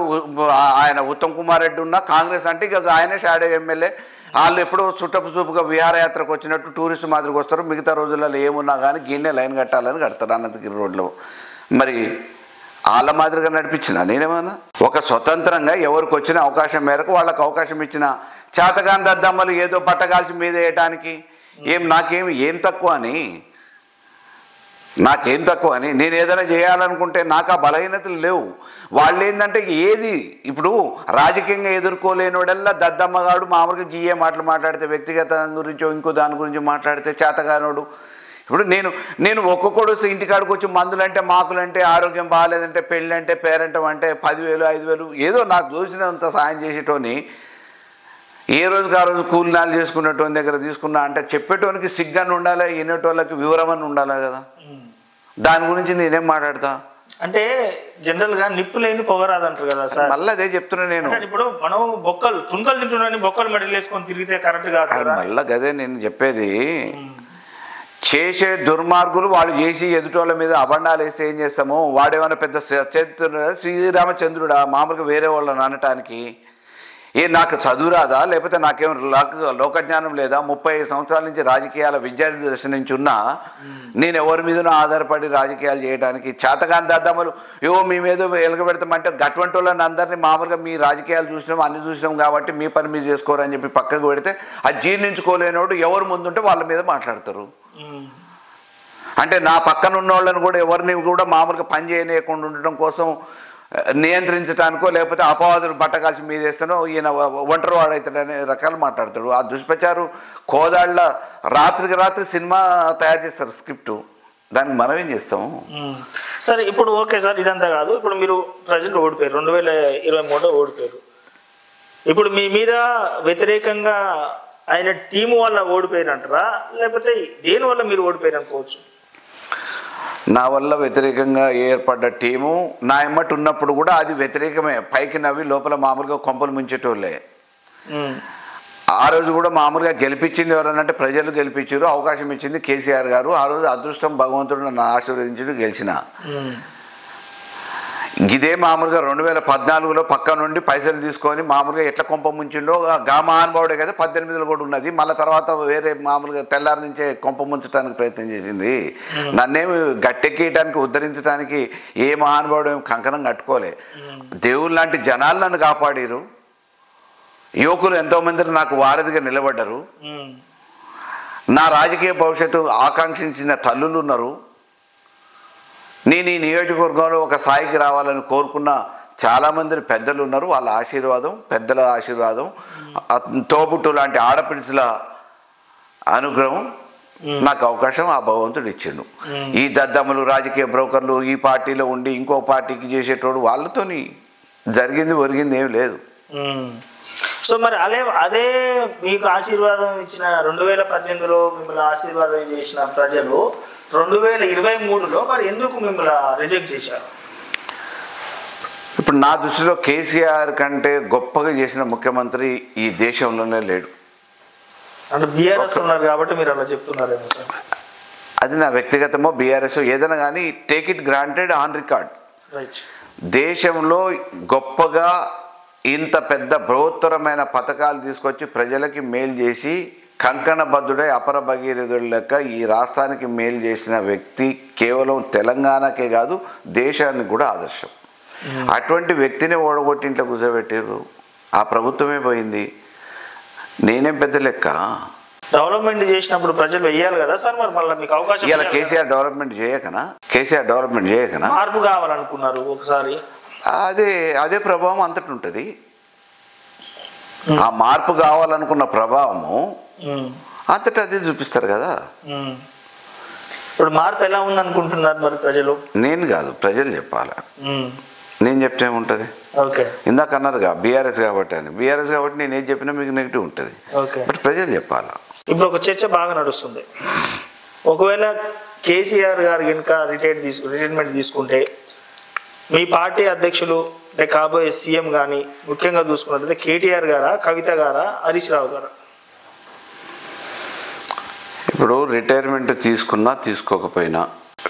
ఆయన ఉత్తమ్ కుమార్ రెడ్డి ఉన్న కాంగ్రెస్ అంటే ఇక ఆయనే షాడో ఎమ్మెల్యే. వాళ్ళు ఎప్పుడో చుట్టపు చూపుగా విహారయాత్రకు వచ్చినట్టు టూరిస్ట్ మాదిరికి వస్తారు, మిగతా రోజులలో ఏమున్నా కానీ గిన్నె లైన్ కట్టాలని కడతారు అనంతగిరి రోడ్లో. మరి వాళ్ళ మాదిరిగా నడిపించిన నేనేమన్నా? ఒక స్వతంత్రంగా ఎవరికి వచ్చిన అవకాశం మేరకు వాళ్ళకి అవకాశం ఇచ్చిన. చేతగాని దద్దమ్మలు ఏదో పట్టగాల్చి మీద వేయటానికి నాకేం తక్కువ అని నేను ఏదైనా చేయాలనుకుంటే నాకు ఆ బలహీనతలు లేవు. వాళ్ళు ఏంటంటే ఏది ఇప్పుడు రాజకీయంగా ఎదుర్కోలేనోడల్లా దద్దమ్మగాడు మామూలుగా గియ్యే మాటలు మాట్లాడితే, వ్యక్తిగతం గురించో ఇంకో దాని గురించి మాట్లాడితే చేతగానోడు. ఇప్పుడు నేను ఒక్కొక్కడు ఇంటికాడికి వచ్చి మందులంటే, మాకులంటే, ఆరోగ్యం బాగాలేదంటే, పెళ్ళంటే, పేరెంటం అంటే 10,000 5,000 ఏదో నాకు దోచినంత సాయం చేసేటోని ఏ రోజుకి ఆ రోజు కూలినాలు చేసుకునేటోని దగ్గర తీసుకున్నా అంటే చెప్పేటోనికి సిగ్గని ఉండాలి, వినేటోళ్ళకి వివరమని ఉండాలి కదా. దాని గురించి నేనేం మాట్లాడతా? అంటే జనరల్ గా నిప్పు లేని పొగరాదంటారు కదా సార్. మళ్ళీ అదే చెప్తున్నా నేను. ఇప్పుడు మనం తుణకలు తింటున్నాను, బొక్కలు మెడలు వేసుకొని తిరిగితే కరెక్ట్ కాదు. మళ్ళీ అదే నేను చెప్పేది. చేసే దుర్మార్గులు వాళ్ళు చేసి ఎదుటోళ్ళ మీద అబండాలు వేస్తే ఏం చేస్తాము? వాడేమైనా పెద్ద శ్రీరామచంద్రుడా మామూలుగా వేరే వాళ్ళని అనటానికి? నాకు చదువు రాదా, లేకపోతే నాకేం లోకజ్ఞానం లేదా, 35 సంవత్సరాల నుంచి రాజకీయాల విద్యార్థి దశ నుంచి ఉన్నా నేను ఎవరి మీదనో ఆధారపడి రాజకీయాలు చేయడానికి చేతగాని దద్దమ్మలు మీ మీద ఎలగబెడతామంటే గటువంటి వాళ్ళని అందరినీ మామూలుగా మీ రాజకీయాలు చూసినాం అన్ని చూసినాం కాబట్టి మీ పని మీరు చేసుకోరని చెప్పి పక్కకు పెడితే అది జీర్ణించుకోలేనోడు ఎవరు ముందుంటే వాళ్ళ మీద మాట్లాడతారు. అంటే నా పక్కన ఉన్న వాళ్ళని కూడా ఎవరిని కూడా మామూలుగా పని చేయలేకుండా ఉండటం కోసం నియంత్రించడానికో లేకపోతే అపవాదులు బట్టకాల్చి మీద వేస్తానో ఈయన ఒంటరి వాడవుతాడనే రకాలు మాట్లాడతాడు. ఆ దుష్ప్రచారు కోదాళ్ళ రాత్రికి రాత్రి సినిమా తయారు చేస్తారు స్క్రిప్టు, దానికి మనం ఏం చేస్తాము. సరే ఇప్పుడు ఓకే సార్, ఇదంతా కాదు. ఇప్పుడు మీరు ప్రజెంట్ ఓడిపోయారు, 2023 ఓడిపోయారు. ఇప్పుడు మీ మీద వ్యతిరేకంగా ఆయన టీము వల్ల ఓడిపోయారు అంటారా, లేకపోతే దేని వల్ల మీరు ఓడిపోయారు అనుకోవచ్చు? నా వల్ల వ్యతిరేకంగా ఏర్పడ్డ టీము నా ఎమ్మటి ఉన్నప్పుడు కూడా అది వ్యతిరేకమే, పైకి నవ్వి లోపల మామూలుగా కొంపలు ముంచేటోళ్ళే. ఆ రోజు కూడా మామూలుగా గెలిపించింది ఎవరనంటే ప్రజలు గెలిపించారు, అవకాశం ఇచ్చింది కేసీఆర్ గారు. ఆ రోజు అదృష్టం భగవంతుడు నన్ను ఆశీర్వదించి గెలిచిన. ఇదే మామూలుగా 2014లో పక్క నుండి పైసలు తీసుకొని మామూలుగా ఎట్లా కొంప ముంచిండో గా మహానుభావుడే కదా 18లో కూడా ఉన్నది. మళ్ళీ తర్వాత వేరే మామూలుగా తెల్లారి నుంచే కొంప ముంచడానికి ప్రయత్నం చేసింది. నన్నేమి గట్టెక్కియడానికి ఉద్ధరించడానికి ఏ మహానుభావుడు ఏమి కంకణం కట్టుకోలే. దేవుడు లాంటి జనాలు నన్ను కాపాడారు. యువకులు ఎంతోమంది నాకు వారధిగా నిలబడ్డారు. నా రాజకీయ భవిష్యత్తు ఆకాంక్షించిన తల్లులు ఉన్నారు. నేను ఈ నియోజకవర్గంలో ఒక స్థాయికి రావాలని కోరుకున్న చాలామంది పెద్దలు ఉన్నారు. వాళ్ళ ఆశీర్వాదం, పెద్దల ఆశీర్వాదం, తోబుట్టు లాంటి ఆడపిడుచుల అనుగ్రహం, నాకు అవకాశం ఆ భగవంతుడు ఇచ్చిండు. ఈ దద్దమ్మలు రాజకీయ బ్రోకర్లు ఈ పార్టీలో ఉండి ఇంకో పార్టీకి చేసేటోడు వాళ్ళతోని జరిగింది ఒరిగింది ఏమి లేదు. సో మరి అదే మీకు ఆశీర్వాదం ఇచ్చిన 2018లో మిమ్మల్ని ఆశీర్వాదం చేసిన ప్రజలు 2023లో మరి ఎందుకు మిమ్మల్ని రిజెక్ట్ చేశారు? ఇప్పుడు నా దృష్టిలో కేసీఆర్ కంటే గొప్పగా చేసిన ముఖ్యమంత్రి ఈ దేశంలోనే లేడు. అంటే బీఆర్ఎస్ ఉన్నారు కాబట్టి మీరు అలా చెప్తున్నారేమో సార్? అది నా వ్యక్తిగతమో బీఆర్ఎస్ ఏదైనా కానీ take it granted on record. Right. దేశంలో గొప్పగా ఇంత పెద్ద బృహత్తరమైన పథకాలు తీసుకొచ్చి ప్రజలకి మేలు చేసి కంకణబద్ధుడై అపర భగీరథుడి లెక్క ఈ రాష్ట్రానికి మేలు చేసిన వ్యక్తి కేవలం తెలంగాణకే కాదు దేశానికి కూడా ఆదర్శం. అటువంటి వ్యక్తిని ఓడగొట్టి ఇంట్లో కూర్చోబెట్టారు. ఆ ప్రభుత్వమే పోయింది. నేనేం పెద్ద లెక్క. డెవలప్మెంట్ చేసినప్పుడు ప్రజలు వెయ్యాలి కదా సార్, మరి మళ్ళీ మీకు అవకాశం ఇలా కేసీఆర్ డెవలప్మెంట్ చేయకనా మార్పు కావాలనుకున్నారు ఒకసారి. అదే ప్రభావం అంతటి ఉంటుంది. ఆ మార్పు కావాలనుకున్న ప్రభావము అంతటా అదే చూపిస్తారు కదా. ఇప్పుడు మార్పు ఎలా ఉంది అనుకుంటున్నారు మరి ప్రజలు? నేను కాదు, ప్రజలు చెప్పాలి. నేను చెప్తే ఏముంటుంది? ఓకే, ఇందాక అన్నారుగా బీఆర్ఎస్ కాబట్టి అని. బీఆర్ఎస్ కాబట్టి నేను ఏం చెప్పినా మీకు నెగిటివ్ ఉంటుంది. బట్ ప్రజలు చెప్పాలి. ఇప్పుడు ఒక చర్చ బాగా నడుస్తుంది. ఒకవేళ కేసీఆర్ గారు కనుక రిటైర్మెంట్ తీసుకుంటే మీ పార్టీ అధ్యక్షులు లేక కాబోయే సీఎం కానీ ముఖ్యంగా చూసుకున్నట్లయితే కేటీఆర్ గారా, కవిత గారా, హరీష్ రావు గారా? ఇప్పుడు రిటైర్మెంట్ తీసుకున్నా తీసుకోకపోయినా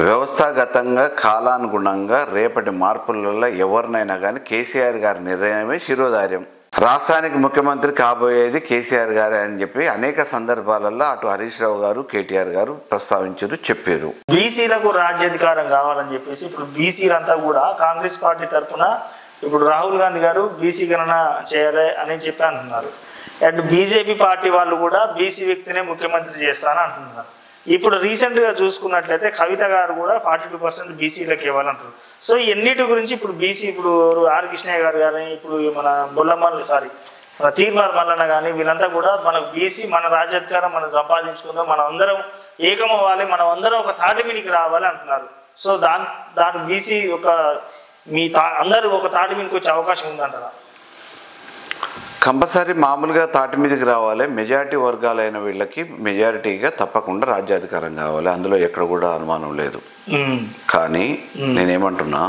వ్యవస్థాగతంగా కాలానుగుణంగా రేపటి మార్పులలో ఎవరినైనా కానీ కేసీఆర్ గారి నిర్ణయమే శిరోధార్యం. రాష్ట్రానికి ముఖ్యమంత్రి కాబోయేది కేసీఆర్ గారే అని చెప్పి అనేక సందర్భాలలో అటు హరీష్ రావు గారు కేటీఆర్ గారు ప్రస్తావించారు, చెప్పారు. బీసీలకు రాజ్యాధికారం కావాలని చెప్పేసి ఇప్పుడు బీసీలంతా కూడా కాంగ్రెస్ పార్టీ తరఫున ఇప్పుడు రాహుల్ గాంధీ గారు బీసీ గణన చేయాలి అని చెప్పి అంటున్నారు. అండ్ బీజేపీ పార్టీ వాళ్ళు కూడా బీసీ వ్యక్తినే ముఖ్యమంత్రి చేస్తానని అంటున్నారు. ఇప్పుడు రీసెంట్గా చూసుకున్నట్లయితే కవిత గారు కూడా 42% బీసీలకు ఇవ్వాలంటారు. సో ఎన్నిటి గురించి ఇప్పుడు బీసీ ఇప్పుడు ఆర్ కృష్ణయ్య గారు కానీ ఇప్పుడు మన మన తీర్మార్ మల్లన్న కానీ వీళ్ళంతా కూడా మనకు బీసీ మన రాజ్యాధికారం మనం సంపాదించుకుందాం, మనం అందరం ఏకమవ్వాలి, మనం అందరం ఒక తాటి మీదకి రావాలి అంటున్నారు. సో దాని బీసీ అందరూ ఒక తాటి మీదకి వచ్చే అవకాశం ఉందంటారా? కంపల్సరీ మామూలుగా తాటి మీదకి రావాలి. మెజారిటీ వర్గాలైన వీళ్ళకి మెజారిటీగా తప్పకుండా రాజ్యాధికారం కావాలి, అందులో ఎక్కడ కూడా అనుమానం లేదు. కానీ నేనేమంటున్నా,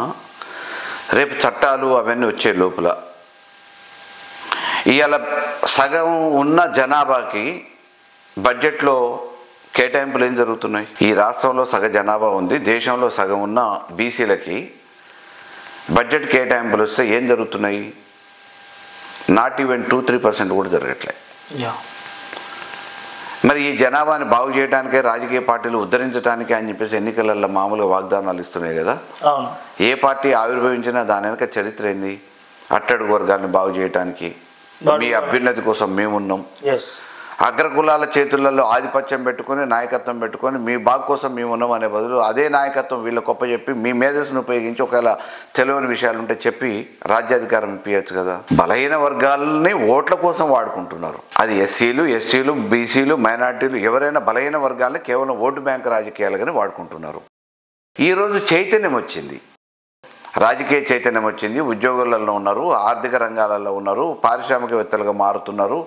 రేపు చట్టాలు అవన్నీ వచ్చే లోపల ఇవాళ సగం ఉన్న జనాభాకి బడ్జెట్లో కేటాయింపులు ఏం జరుగుతున్నాయి? ఈ రాష్ట్రంలో సగ జనాభా ఉంది, దేశంలో సగం ఉన్న బీసీలకి బడ్జెట్ కేటాయింపులు వస్తే ఏం జరుగుతున్నాయి? నాట్ ఈవెన్ 2-3% కూడా జరగట్లే. యా. మరి ఈ జనాభాని బాగు చేయడానికే రాజకీయ పార్టీలు ఉద్ధరించడానికే అని చెప్పేసి ఎన్నికలలో మామూలుగా వాగ్దానాలు ఇస్తున్నాయి కదా. అవును. ఏ పార్టీ ఆవిర్భవించినా దాని వెనక చరిత్ర ఏంది? అట్టడుగు వర్గాన్ని బాగు చేయడానికి, మీ అభ్యున్నతి కోసం మేమున్నాం. ఎస్. అగ్రకులాల చేతులలో ఆధిపత్యం పెట్టుకొని నాయకత్వం పెట్టుకొని మీ బాగు కోసం మేము ఉన్నాం అనే బదులు అదే నాయకత్వం వీళ్ళ గొప్ప చెప్పి మీ మేధస్సును ఉపయోగించి ఒకవేళ తెలియని విషయాలు ఉంటే చెప్పి రాజ్యాధికారం ఇప్పించచ్చు కదా. బలహీన వర్గాలని ఓట్ల కోసం వాడుకుంటున్నారు. అది ఎస్సీలు, ఎస్టీలు, బీసీలు, మైనార్టీలు ఎవరైనా బలహీన వర్గాలని కేవలం ఓటు బ్యాంక్ రాజకీయాలుగానే వాడుకుంటున్నారు. ఈరోజు చైతన్యం వచ్చింది, రాజకీయ చైతన్యం వచ్చింది. ఉద్యోగులలో ఉన్నారు, ఆర్థిక రంగాలలో ఉన్నారు, పారిశ్రామికవేత్తలుగా మారుతున్నారు,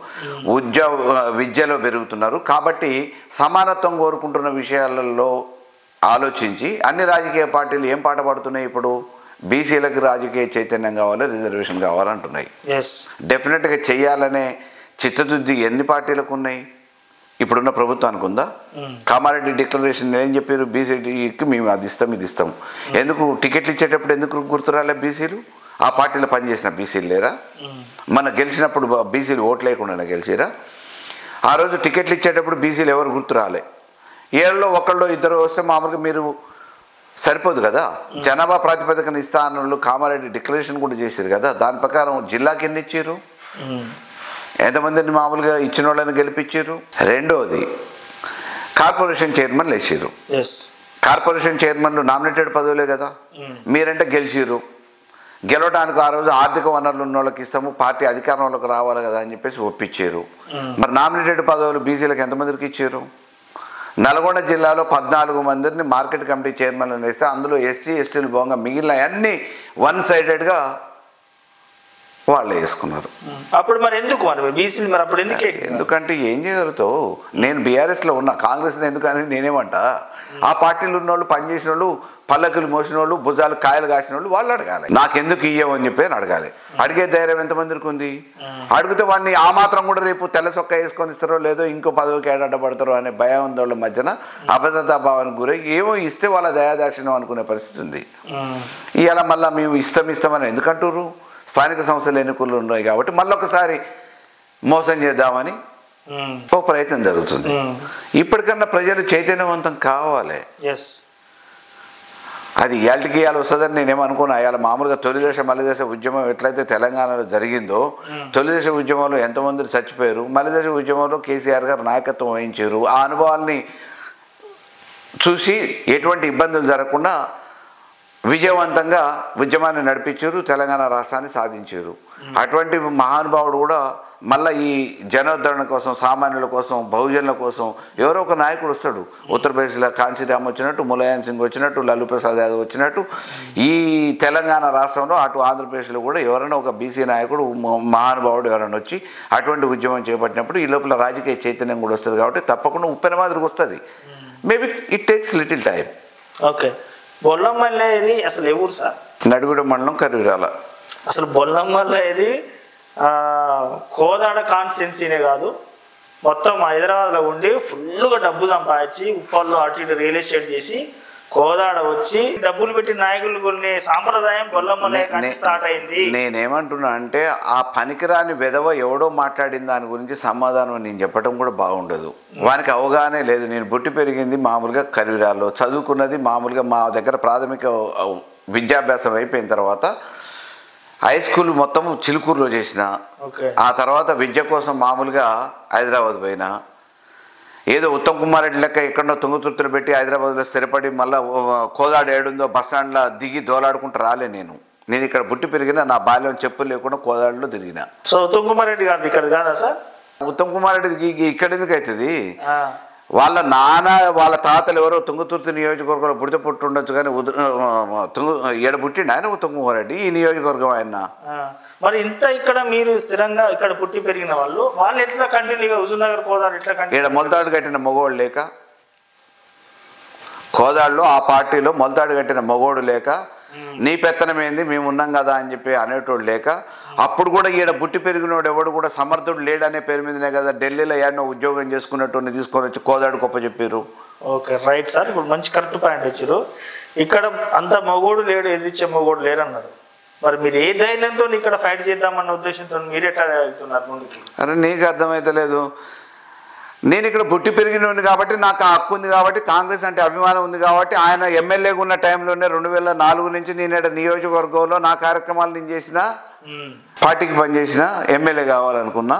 విద్యలో పెరుగుతున్నారు. కాబట్టి సమానత్వం కోరుకుంటున్న విషయాలలో ఆలోచించి అన్ని రాజకీయ పార్టీలు ఏం పాట పడుతున్నాయి? ఇప్పుడు బీసీలకు రాజకీయ చైతన్యం కావాలి, రిజర్వేషన్ కావాలంటున్నాయి. డెఫినెట్గా చేయాలనే చిత్తశుద్ధి ఎన్ని పార్టీలకు ఉన్నాయి? ఇప్పుడున్న ప్రభుత్వానికి ఉందా? కామారెడ్డి డిక్లరేషన్ ఏం చెప్పారు? బీసీకి మేము అది ఇస్తాం, ఇది ఇస్తాం. ఎందుకు టికెట్లు ఇచ్చేటప్పుడు ఎందుకు గుర్తురాలే బీసీలు? ఆ పార్టీలో పనిచేసిన బీసీలు లేరా? మన గెలిచినప్పుడు బీసీలు ఓట్లు లేకుండా గెలిచిరా? ఆ రోజు టికెట్లు ఇచ్చేటప్పుడు బీసీలు ఎవరు గుర్తురాలే? ఏళ్ళలో ఒకళ్ళు ఇద్దరు వస్తే మామూలుగా మీరు సరిపోదు కదా. జనాభా ప్రాతిపదికన ఇస్తా అన్న కామారెడ్డి డిక్లరేషన్ కూడా చేశారు కదా. దాని ప్రకారం జిల్లాకి ఎన్ని ఇచ్చారు? ఎంతమందిని మామూలుగా ఇచ్చిన వాళ్ళని గెలిపించారు? రెండోది కార్పొరేషన్ చైర్మన్లు వేసారు. కార్పొరేషన్ చైర్మన్లు నామినేటెడ్ పదవులే కదా. మీరంటే గెలిచిరు, గెలవడానికి ఆ రోజు ఆర్థిక వనరులు ఉన్న వాళ్ళకి ఇస్తాము, పార్టీ అధికారంలోకి రావాలి కదా అని చెప్పేసి ఒప్పించారు. మరి నామినేటెడ్ పదవులు బీసీలకు ఎంతమందికి ఇచ్చారు? నల్గొండ జిల్లాలో 14 మందిని మార్కెట్ కమిటీ చైర్మన్లను వేస్తే అందులో ఎస్సీ ఎస్టీలు పోగా మిగిలిన అన్ని వన్ సైడెడ్గా వాళ్ళే వేసుకున్నారు. అప్పుడు మరి ఎందుకు మరి బీసీలు మరి అప్పుడు ఎందుకే? ఎందుకంటే ఏం చేయగలుగుతావు? నేను బీఆర్ఎస్లో ఉన్నా, కాంగ్రెస్లో ఎందుకని నేనేమంటా, ఆ పార్టీలు ఉన్న వాళ్ళు, పనిచేసిన వాళ్ళు, పల్లకులు మోసిన వాళ్ళు, భుజాలు కాయలు కాసిన వాళ్ళు వాళ్ళు అడగాలి. నాకెందుకు ఇయ్యమని చెప్పి అని అడగాలి. అడిగే ధైర్యం ఎంతమందికి ఉంది? అడిగితే వాడిని ఆ మాత్రం కూడా రేపు తెల్ల చొక్కా వేసుకొని ఇస్తారో లేదో ఇంకో పదవికి ఏడబడతారో అనే భయం ఉంది వాళ్ళ మధ్యన. అభద్రతా భావానికి గురై ఏమో ఇస్తే వాళ్ళ దయాదాక్షిణ్యం అనుకునే పరిస్థితి ఉంది. ఇవాళ మళ్ళీ మేము ఇస్తామని ఎందుకంటారు? స్థానిక సంస్థల ఎన్నికలు ఉన్నాయి కాబట్టి మళ్ళీ ఒకసారి మోసం చేద్దామని ఒక ప్రయత్నం జరుగుతుంది. ఇప్పటికన్నా ప్రజలు చైతన్యవంతం కావాలి. అది ఇవాళకి ఇవాళ వస్తుందని నేనేమనుకున్నా. ఇవాళ మామూలుగా తొలిదశ మలిదశ ఉద్యమం ఎట్లయితే తెలంగాణలో జరిగిందో, తొలిదశ ఉద్యమంలో ఎంతమంది చచ్చిపోయారు, మలిదశ ఉద్యమంలో కేసీఆర్ గారు నాయకత్వం వహించారు. ఆ అనుభవాల్ని చూసి ఎటువంటి ఇబ్బందులు జరగకుండా విజయవంతంగా ఉద్యమాన్ని నడిపించారు, తెలంగాణ రాష్ట్రాన్ని సాధించారు. అటువంటి మహానుభావుడు కూడా మళ్ళీ ఈ జనోద్ధరణ కోసం, సామాన్యుల కోసం, బహుజనుల కోసం ఎవరో ఒక నాయకుడు వస్తాడు. ఉత్తరప్రదేశ్లో కాంచీరామ్ వచ్చినట్టు, ములాయం సింగ్ వచ్చినట్టు, లల్లూ ప్రసాద్ యాదవ్ వచ్చినట్టు ఈ తెలంగాణ రాష్ట్రంలో అటు ఆంధ్రప్రదేశ్లో కూడా ఎవరైనా ఒక బీసీ నాయకుడు, మహానుభావుడు ఎవరైనా వచ్చి అటువంటి ఉద్యమం చేపట్టినప్పుడు ఈ లోపల రాజకీయ చైతన్యం కూడా వస్తుంది. కాబట్టి తప్పకుండా ఉప్పెన మాదిరికి వస్తుంది. Maybe it takes little time. Okay. Bollamalla ఇది అసలు ఏ ఊరు సార్? నడిగూడెం మండలం, కర్విరాల. అసలు బొల్లమల్ల ఇది కోదాడ కాన్స్టిట్యున్సీనే కాదు, మొత్తం హైదరాబాద్లో ఉండి ఫుల్గా డబ్బు సంపాదించి ఉప్పల్లో అటు ఇటు రియల్ ఎస్టేట్ చేసి కోదాడ వచ్చి డబ్బులు పెట్టి నాయకులు కొన్ని సాంప్రదాయం బొల్లమల్ల స్టార్ట్ అయింది. నేనేమంటున్నా అంటే ఆ పనికిరాని వెధవ ఎవడో మాట్లాడిన దాని గురించి సమాధానం నేను చెప్పడం కూడా బాగుండదు. వానికి అవగాహనే లేదు. నేను పుట్టి పెరిగింది మామూలుగా కర్విరాల్లో, చదువుకున్నది మామూలుగా మా దగ్గర ప్రాథమిక విద్యాభ్యాసం అయిపోయిన తర్వాత హై స్కూల్ మొత్తం చిలుకూరులో చేసిన. ఆ తర్వాత విద్య కోసం మామూలుగా హైదరాబాద్ పోయినా. ఏదో ఉత్తమ్ కుమార్ రెడ్డి లెక్క ఎక్కడో తుంగతుర్తులు పెట్టి హైదరాబాద్లో స్థిరపడి మళ్ళీ కోదాడ ఏడుందో బస్టాండ్లో దిగి దోలాడుకుంటూ రాలే. నేను ఇక్కడ పుట్టి పెరిగిన, నా బాల్యం చెప్పులు లేకుండా కోదాడలో తిరిగిన. సో ఉత్తమ్ కుమార్ రెడ్డి గారు ఇక్కడ కాదా సార్? ఉత్తమ్ కుమార్ రెడ్డి ఇక్కడ ఎందుకు అవుతుంది? వాళ్ళ నాన్న వాళ్ళ తాతలు ఎవరో తుంగతుర్తి నియోజకవర్గంలో పుడితే పుట్టి ఉండొచ్చు, కానీ ఏడ పుట్టిండు ఆయన ఉత్తమ్ కుమార్ రెడ్డి, ఈ నియోజకవర్గం ఆయన. మరి ఇంత ఇక్కడ మీరు స్థిరంగా ఇక్కడ పుట్టి పెరిగిన వాళ్ళు ఎట్లా కంటిన్యూగా హుజూర్నగర్ కోదాడు ఎట్లా ఇక్కడ మొలతాడు కట్టిన మగోడు లేక, కోదాడులో ఆ పార్టీలో మొలతాడు కట్టిన మగోడు లేక, నీ పెత్తనం ఏంది మేము ఉన్నాం కదా అని చెప్పి అనేటోడు లేక, అప్పుడు కూడా ఈడ పుట్టి పెరిగినోడు ఎవడు కూడా సమర్థుడు లేడనే పేరు మీదనే కదా ఢిల్లీలో ఏడనో ఉద్యోగం చేసుకున్నట్టు తీసుకొని వచ్చి కోదాడు గొప్ప చెప్పారు. Okay, right sir. ఇప్పుడు మంచి కరెక్ట్ పాయింట్ వచ్చారు. ఇక్కడ అంత మగోడు లేడు, ఎదిరించే మగోడు లేడు అన్నారు. మరి మీరు ఏ ధైర్యంతో ఇక్కడ ఫైట్ చేద్దామన్న ఉద్దేశంతో మీరు ఎట్లా వెళ్తున్నారు ముందుకి? అరే నీకు అర్థమైతలేదు. నేను ఇక్కడ పుట్టి పెరిగినోడిని కాబట్టి నాకు ఆ హక్కు ఉంది కాబట్టి, కాంగ్రెస్ అంటే అభిమానం ఉంది కాబట్టి, ఆయన ఎమ్మెల్యేగా ఉన్న టైంలోనే 2004 నుంచి నేను ఇక్కడ నియోజకవర్గంలో నా కార్యక్రమాలు నేను చేసిన, పార్టీకి పనిచేసిన, ఎమ్మెల్యే కావాలనుకున్నా,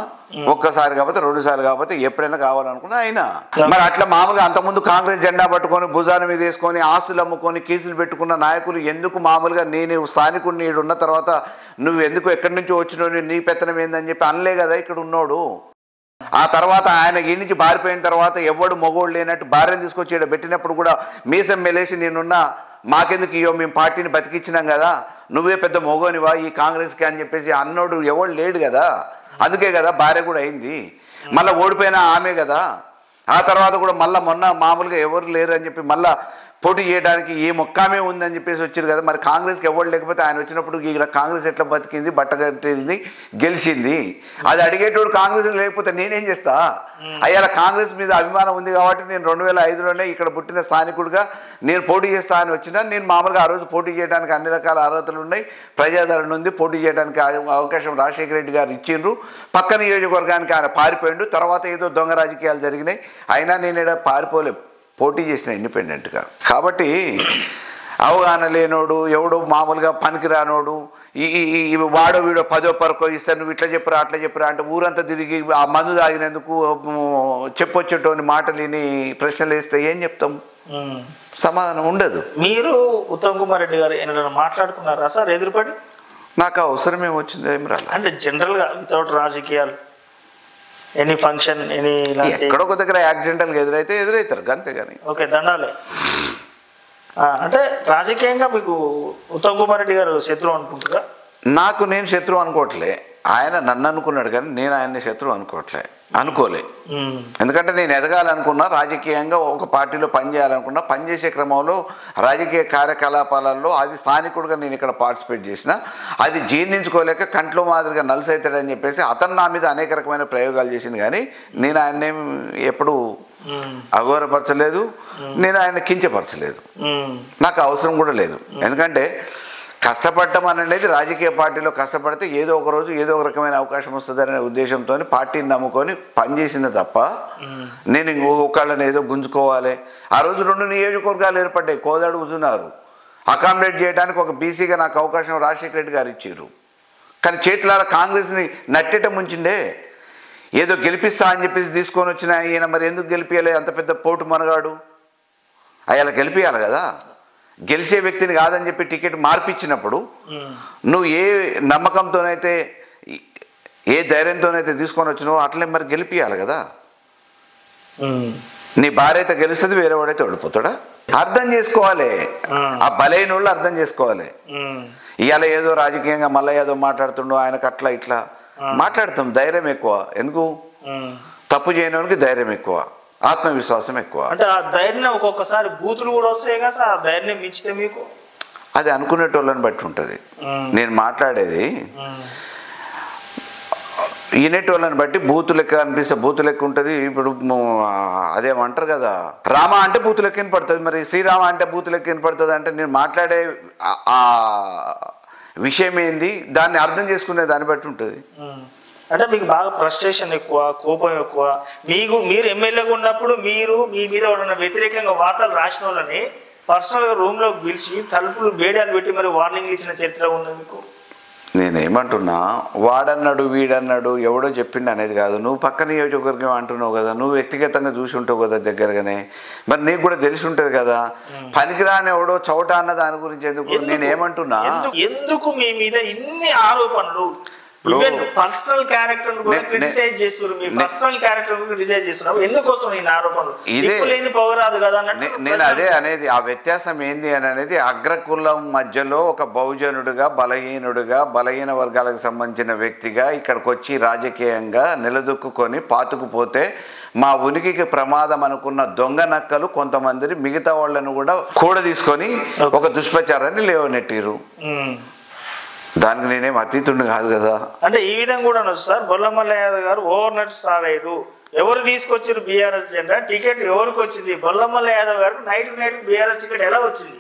ఒక్కసారి కాకపోతే 2 సార్లు కాకపోతే ఎప్పుడైనా కావాలనుకున్నా అయినా. మరి అట్లా మామూలుగా అంతకుముందు కాంగ్రెస్ జెండా పట్టుకొని భుజాల మీద వేసుకొని ఆస్తులు అమ్ముకొని కేసులు పెట్టుకున్న నాయకులు ఎందుకు మామూలుగా నేను స్థానికుడిని ఉన్న తర్వాత నువ్వు ఎందుకు ఎక్కడి నుంచి వచ్చినావు, నీ పెత్తనం ఏందని చెప్పి అనలే కదా ఇక్కడ ఉన్నోడు. ఆ తర్వాత ఆయన ఈ నుంచి బారిపోయిన తర్వాత ఎవడు మొగోడు లేనట్టు భార్యను తీసుకొచ్చి ఇక్కడ పెట్టినప్పుడు కూడా మీసం మెలేసి నేనున్నా, మాకెందుకు ఇయ్యో మేము పార్టీని బతికిచ్చినాం కదా, నువ్వే పెద్ద మొగోనివా ఈ కాంగ్రెస్కి అని చెప్పేసి అన్నోడు ఎవడు లేడు కదా. అందుకే కదా భార్య కూడా అయింది. మళ్ళీ ఓడిపోయిన ఆమె కదా. ఆ తర్వాత కూడా మళ్ళీ మొన్న మామూలుగా ఎవరు లేరు అని చెప్పి మళ్ళీ పోటీ చేయడానికి ఏ మొక్కామే ఉందని చెప్పేసి వచ్చారు కదా. మరి కాంగ్రెస్కి ఎవరు లేకపోతే ఆయన వచ్చినప్పుడు ఇక్కడ కాంగ్రెస్ ఎట్లా బతికింది, బట్టగట్టింది, గెలిచింది? అది అడిగేటోడు కాంగ్రెస్ లేకపోతే నేనేం చేస్తా? అయ్యాల కాంగ్రెస్ మీద అభిమానం ఉంది కాబట్టి నేను 2005లోనే ఇక్కడ పుట్టిన స్థానికుడిగా నేను పోటీ చేస్తా అని వచ్చినా. నేను మామూలుగా ఆ రోజు పోటీ చేయడానికి అన్ని రకాల అర్హతలు ఉన్నాయి, ప్రజాదరణ ఉంది, పోటీ చేయడానికి అవకాశం రాజశేఖర రెడ్డి గారు ఇచ్చిండ్రు. పక్క నియోజకవర్గానికి ఆయన పారిపోయిండు. తర్వాత ఏదో దొంగ రాజకీయాలు జరిగినాయి, అయినా నేను ఇక్కడ పారిపోలే, పోటీ చేసిన ఇండిపెండెంట్గా. కాబట్టి అవగాహన లేనోడు ఎవడో మామూలుగా పనికిరానోడు ఈ వాడో వీడో 10వ పరకో ఇస్తాను, నువ్వు ఇట్లా చెప్పురా అట్లా చెప్పురా అంటే ఊరంతా తిరిగి ఆ మందు తాగినందుకు చెప్పొచ్చేటోని మాటలు విని ప్రశ్నలు వేస్తే ఏం చెప్తాం? సమాధానం ఉండదు. మీరు ఉత్తమ్ కుమార్ రెడ్డి గారు ఏమైనా మాట్లాడుకున్నారా సార్ ఎదురుపడి? నాకు అవసరం ఏమొచ్చింది, ఏం రాలి. అంటే జనరల్గా వితౌట్ రాజకీయాలు ఎనీ ఫంక్షన్ ఎనీ ఎక్కడో ఒక దగ్గర యాక్సిడెంటల్గా ఎదురైతారు అంతేగాని. ఓకే, దండాలే. అంటే రాజకీయంగా మీకు ఉత్తమ్ కుమార్ రెడ్డి గారు శత్రువు అనుకుంటారా? నాకు నేను శత్రువు అనుకోవట్లే. ఆయన నన్ను అనుకున్నాడు కానీ నేను ఆయన్ని శత్రువు అనుకోలే. ఎందుకంటే నేను ఎదగాలనుకున్నా, రాజకీయంగా ఒక పార్టీలో పనిచేయాలనుకున్నా, పనిచేసే క్రమంలో రాజకీయ కార్యకలాపాలలో అది స్థానికుడిగా నేను ఇక్కడ పార్టిసిపేట్ చేసిన, అది జీర్ణించుకోలేక కంట్లో మాదిరిగా నలుసైతాడని చెప్పేసి అతను నా మీద అనేక రకమైన ప్రయోగాలు చేసింది. కానీ నేను ఆయన్నేం ఎప్పుడు అఘోరపరచలేదు, నేను ఆయన కించపరచలేదు. నాకు అవసరం కూడా లేదు. ఎందుకంటే కష్టపడటం అనేది రాజకీయ పార్టీలో కష్టపడితే ఏదో ఒక రోజు ఏదో ఒక రకమైన అవకాశం వస్తుందనే ఉద్దేశంతో పార్టీని నమ్ముకొని పనిచేసింది తప్ప నేను ఇంకొకళ్ళని ఏదో గుంజుకోవాలి. ఆ రోజు 2 నియోజకవర్గాలు ఏర్పడ్డాయి, కోదాడు హుజూర్నగర్. అకామిడేట్ చేయడానికి ఒక బీసీగా నాకు అవకాశం రాజశేఖర రెడ్డి గారు ఇచ్చారు. కానీ చేతులారా కాంగ్రెస్ని నట్టేట ముంచిండే. ఏదో గెలిపిస్తా అని చెప్పేసి తీసుకొని వచ్చిన ఈయన మరి ఎందుకు గెలిపియాలి? అంత పెద్ద పోటు మనగాడు, అయ్యాల గెలిపియాలి కదా. గెలిచే వ్యక్తిని కాదని చెప్పి టికెట్ మార్పిచ్చినప్పుడు నువ్వు ఏ నమ్మకంతోనైతే ఏ ధైర్యంతోనైతే తీసుకొని వచ్చినావో అట్లే మరి గెలిపియాలి కదా. నీ భార్య అయితే గెలుస్తుంది, వేరే వాడైతే ఓడిపోతాడా? అర్థం చేసుకోవాలి. ఆ బలైన వాళ్ళు అర్థం చేసుకోవాలి. ఇవాళ ఏదో రాజకీయంగా మళ్ళీ ఏదో మాట్లాడుతుండో ఆయనకు అట్లా ఇట్లా మాట్లాడతాం. ధైర్యం ఎక్కువ. ఎందుకు? తప్పు చేయడానికి ధైర్యం ఎక్కువ, ఆత్మవిశ్వాసం ఎక్కువ. అంటే ఆ ధైర్యం ఒక్కొక్కసారి బూతులు కూడా వస్తాయి కదా సార్, ఆ ధైర్యం మించితే మీకు అది అనుకునేటోళ్ళని బట్టి ఉంటుంది. నేను మాట్లాడేది వినేటోళ్ళని బట్టి బూతు లెక్క అనిపిస్తే బూతు లెక్క ఉంటుంది. ఇప్పుడు అదేమంటారు కదా, రామ అంటే బూతు లెక్క వినపడుతుంది, మరి శ్రీరామ అంటే బూతు లెక్క వినపడుతుంది. అంటే నేను మాట్లాడే ఆ విషయం ఏంది, దాన్ని అర్థం చేసుకునే దాన్ని బట్టి ఉంటుంది. అంటే మీకు బాగా ఫ్రస్ట్రేషన్ ఎక్కువ, కోపం ఎక్కువ. మీరు ఎమ్మెల్యేగా ఉన్నప్పుడు మీరు మీ మీద ఉన్న వ్యతిరేకంగా వార్తలు రాసిన వాళ్ళని పర్సనల్గా రూమ్లోకి పిలిచి తలుపులు బేడాలు పెట్టి మరి వార్నింగ్లు ఇచ్చిన చరిత్ర ఉంది మీకు. నేనేమంటున్నా, వాడన్నాడు వీడన్నాడు ఎవడో చెప్పిండు అనేది కాదు. నువ్వు పక్క నియోజకవర్గం అంటున్నావు కదా, నువ్వు వ్యక్తిగతంగా చూసి ఉంటావు కదా దగ్గరగానే, మరి నీకు కూడా తెలిసి ఉంటుంది కదా. పనికిరాని ఎవడో చౌట అన్న దాని గురించి ఎందుకు? నేనేమంటున్నా, ఎందుకు మీ మీద ఇన్ని ఆరోపణలు? పర్సనల్ క్యారెక్టర్ క్రిటిసైజ్ చేస్తున్నారు, మీ పర్సనల్ క్యారెక్టర్ క్రిటిసైజ్ చేస్తున్నారు. ఎందుకోసం ఈ ఆరోపణలు? ఇదే పొగరాదు కదా. నేను అదే అనేది, ఆ వ్యత్యాసం ఏంది అని అనేది అగ్రకులం మధ్యలో ఒక బహుజనుడిగా, బలహీన వర్గాలకు సంబంధించిన వ్యక్తిగా ఇక్కడికి వచ్చి రాజకీయంగా నిలదొక్కుని పాతుకుపోతే మా ఉనికికి ప్రమాదం అనుకున్న దొంగ నక్కలు కొంతమంది మిగతా వాళ్ళను కూడా తీసుకొని ఒక దుష్ప్రచారాన్ని లేవనెట్టిరు. దానికి నేనేం అతీతుడిని కాదు కదా. అంటే ఈ విధంగా కూడా సార్, బొల్లమల్ల యాదవ్ గారు ఓవర్ నైట్ స్టార్ అయ్యారు. ఎవరు తీసుకొచ్చారు బీఆర్ఎస్ జెండా? టికెట్ ఎవరికి వచ్చింది? బొల్లమల్ల యాదవ్ గారు నైట్ బీఆర్ఎస్ టికెట్ ఎలా వచ్చింది?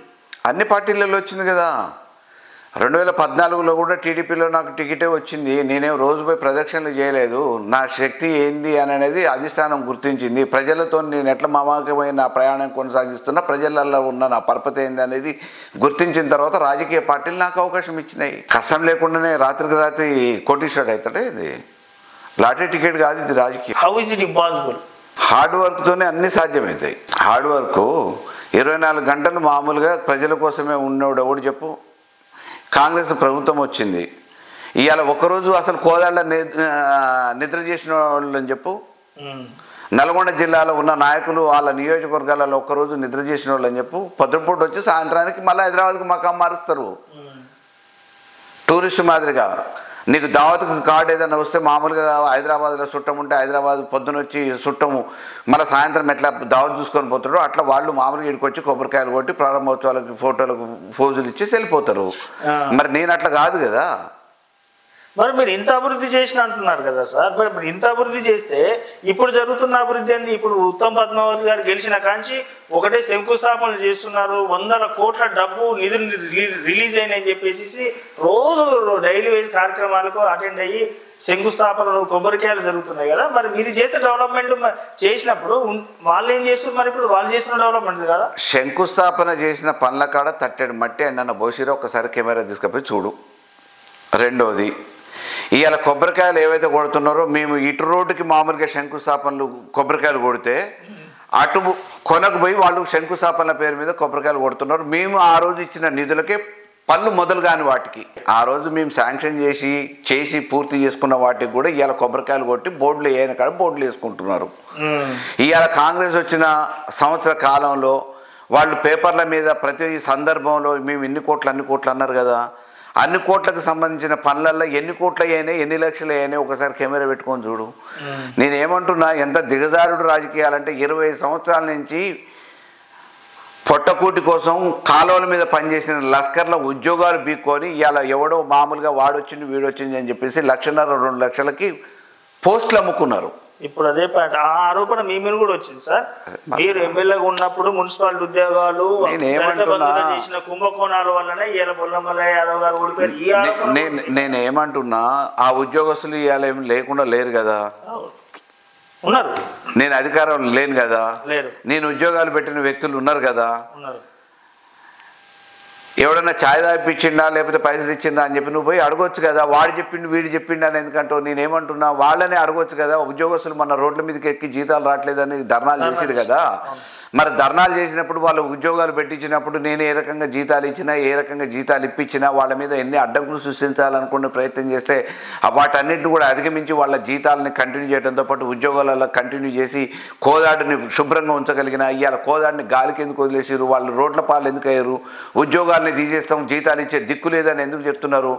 అన్ని పార్టీలలో వచ్చింది కదా. 2014లో కూడా టీడీపీలో నాకు టికెటే వచ్చింది. నేనేం రోజు పోయి ప్రదక్షిణలు చేయలేదు. నా శక్తి ఏంది అని అనేది అధిష్టానం గుర్తించింది. ప్రజలతో నేను ఎట్లా మమేకమైన నా ప్రయాణం కొనసాగిస్తున్నా, ప్రజలలో ఉన్న నా పరపతి ఏంది అనేది గుర్తించిన తర్వాత రాజకీయ పార్టీలు నాకు అవకాశం ఇచ్చినాయి. కష్టం లేకుండానే రాత్రికి రాత్రి కోటీశ్వరుడు అవుతాడే. ఇది లాటరీ టికెట్ కాదు, ఇది రాజకీయం. How is it impossible? Hard వర్క్తోనే అన్నీ సాధ్యమవుతాయి. హార్డ్ వర్క్ 24 గంటలు మామూలుగా ప్రజల కోసమే ఉన్నోడు ఎవడు చెప్పు? కాంగ్రెస్ ప్రభుత్వం వచ్చింది, ఇవాళ ఒక్కరోజు అసలు కోదాళ్ళ నిద్ర చేసిన వాళ్ళు అని చెప్పు. నల్గొండ జిల్లాలో ఉన్న నాయకులు వాళ్ళ నియోజకవర్గాలలో ఒక్కరోజు నిద్ర చేసిన వాళ్ళు అని చెప్పు. పొద్దుపూట వచ్చి సాయంత్రానికి మళ్ళీ హైదరాబాద్కి మకాం మారుస్తారు టూరిస్ట్ మాదిరిగా. నీకు దావత్కు కార్డు ఏదైనా వస్తే మామూలుగా హైదరాబాద్లో చుట్టం ఉంటే హైదరాబాద్ పొద్దున వచ్చి చుట్టము మళ్ళీ సాయంత్రం ఎట్లా దావత్ చూసుకొని పోతారో అట్లా వాళ్ళు మామూలుగా ఇక్కడికి వచ్చి కొబ్బరికాయలు కొట్టి ప్రారంభోత్సవాలకి ఫోటోలకు ఫోజులు ఇచ్చి వెళ్ళిపోతారు. మరి నేను అట్లా కాదు కదా. మరి మీరు ఇంత అభివృద్ధి చేసిన అంటున్నారు కదా సార్. మరి ఇంత అభివృద్ధి చేస్తే ఇప్పుడు జరుగుతున్న అభివృద్ధి ఏంది? ఇప్పుడు ఉత్తమ్ పద్మావతి గారు గెలిచిన కాంచి ఒకటే శంకుస్థాపనలు చేస్తున్నారు. 100 కోట్ల డబ్బు నిధులు రిలీజ్ అయినాయని చెప్పేసి రోజు డైలీ వైజ్ కార్యక్రమాలకు అటెండ్ అయ్యి శంకుస్థాపనలు కొబ్బరికాయలు జరుగుతున్నాయి కదా. మరి మీరు చేసే డెవలప్మెంట్ చేసినప్పుడు వాళ్ళు ఏం చేస్తున్నారు? మరి ఇప్పుడు వాళ్ళు చేసిన డెవలప్మెంట్ కదా. శంకుస్థాపన చేసిన పనుల కాడ తట్టెడు మట్టి అన్న భవిష్యత్తు ఒకసారి కెమెరా తీసుకుపోయి చూడు. రెండోది, ఇవాళ కొబ్బరికాయలు ఏవైతే కొడుతున్నారో మేము ఇటు రోడ్డుకి మామూలుగా శంకుస్థాపనలు కొబ్బరికాయలు కొడితే అటు కొనకు పోయి వాళ్ళు శంకుస్థాపనల పేరు మీద కొబ్బరికాయలు కొడుతున్నారు. మేము ఆ రోజు ఇచ్చిన నిధులకే పనులు మొదలు కాని వాటికి ఆ రోజు మేము శాంక్షన్ చేసి పూర్తి చేసుకున్న వాటికి కూడా ఇవాళ కొబ్బరికాయలు కొట్టి బోర్డులు వేయని కాడ బోర్డులు వేసుకుంటున్నారు. ఇవాళ కాంగ్రెస్ వచ్చిన సంవత్సర కాలంలో వాళ్ళు పేపర్ల మీద ప్రతి సందర్భంలో మేము అన్ని కోట్లు అన్నారు కదా. అన్ని కోట్లకు సంబంధించిన పనులల్లో ఎన్ని కోట్లు అయ్యాయి, ఎన్ని లక్షలు అయ్యాయి ఒకసారి కెమెరా పెట్టుకొని చూడు. నేనేమంటున్నా, ఎంత దిగజారుడు రాజకీయాలంటే 20 సంవత్సరాల నుంచి పొట్టకూటి కోసం కాలువల మీద పనిచేసిన లస్కర్ల ఉద్యోగాలు బీక్కొని ఇవాళ ఎవడో మామూలుగా వాడొచ్చింది వీడొచ్చింది అని చెప్పేసి 1,50,000 2 లక్షలకి పోస్టులు అమ్ముకున్నారు. ఇప్పుడు అదే పాయింట్, ఆ ఆరోపణ మీ మీద కూడా వచ్చింది సార్. మీరు ఎమ్మెల్యేగా ఉన్నప్పుడు మున్సిపాలిటీ ఉద్యోగాలు చేసిన కుంభకోణాల వల్లనే ఇవాళ బొల్లమల్లయ్య యాదవ్ గారు ఓడిపోయారు. నేనేమంటున్నా, ఆ ఉద్యోగస్తులు ఇవాళ ఏమి లేకుండా లేరు కదా. ఉన్నారు. నేను అధికారం లేను కదా. నేను ఉద్యోగాలు పెట్టిన వ్యక్తులు ఉన్నారు కదా. ఎవడన్నా ఛాయ్ తాగిపించిండా లేకపోతే పైసలు ఇచ్చిండా అని చెప్పి నువ్వు పోయి అడగొచ్చు కదా. వాడు చెప్పిండు వీడు చెప్పిండు అని ఎందుకంటావు? నేనేమంటున్నా, వాళ్ళనే అడగొచ్చు కదా. ఉద్యోగస్తులు మన రోడ్ల మీదకి ఎక్కి జీతాలు రావట్లేదని ధర్నాలు చేసేది కదా. మరి ధర్నాలు చేసినప్పుడు వాళ్ళు ఉద్యోగాలు పెట్టించినప్పుడు నేను ఏ రకంగా జీతాలు ఇచ్చినా, ఏ రకంగా జీతాలు ఇప్పించినా, వాళ్ళ మీద ఎన్ని అడ్డంకులు సృష్టించాలనుకునే ప్రయత్నం చేస్తే వాటన్నిటిని కూడా అధిగమించి వాళ్ళ జీతాలని కంటిన్యూ చేయడంతో పాటు ఉద్యోగాలలో కంటిన్యూ చేసి కోదాడిని శుభ్రంగా ఉంచగలిగిన ఇవాళ కోదాడిని గాలికి ఎందుకు వదిలేసారు? వాళ్ళు రోడ్ల పాలు ఎందుకు అయ్యారు? ఉద్యోగాల్ని తీసేస్తాం, జీతాలు ఇచ్చే దిక్కు లేదని ఎందుకు చెప్తున్నారు?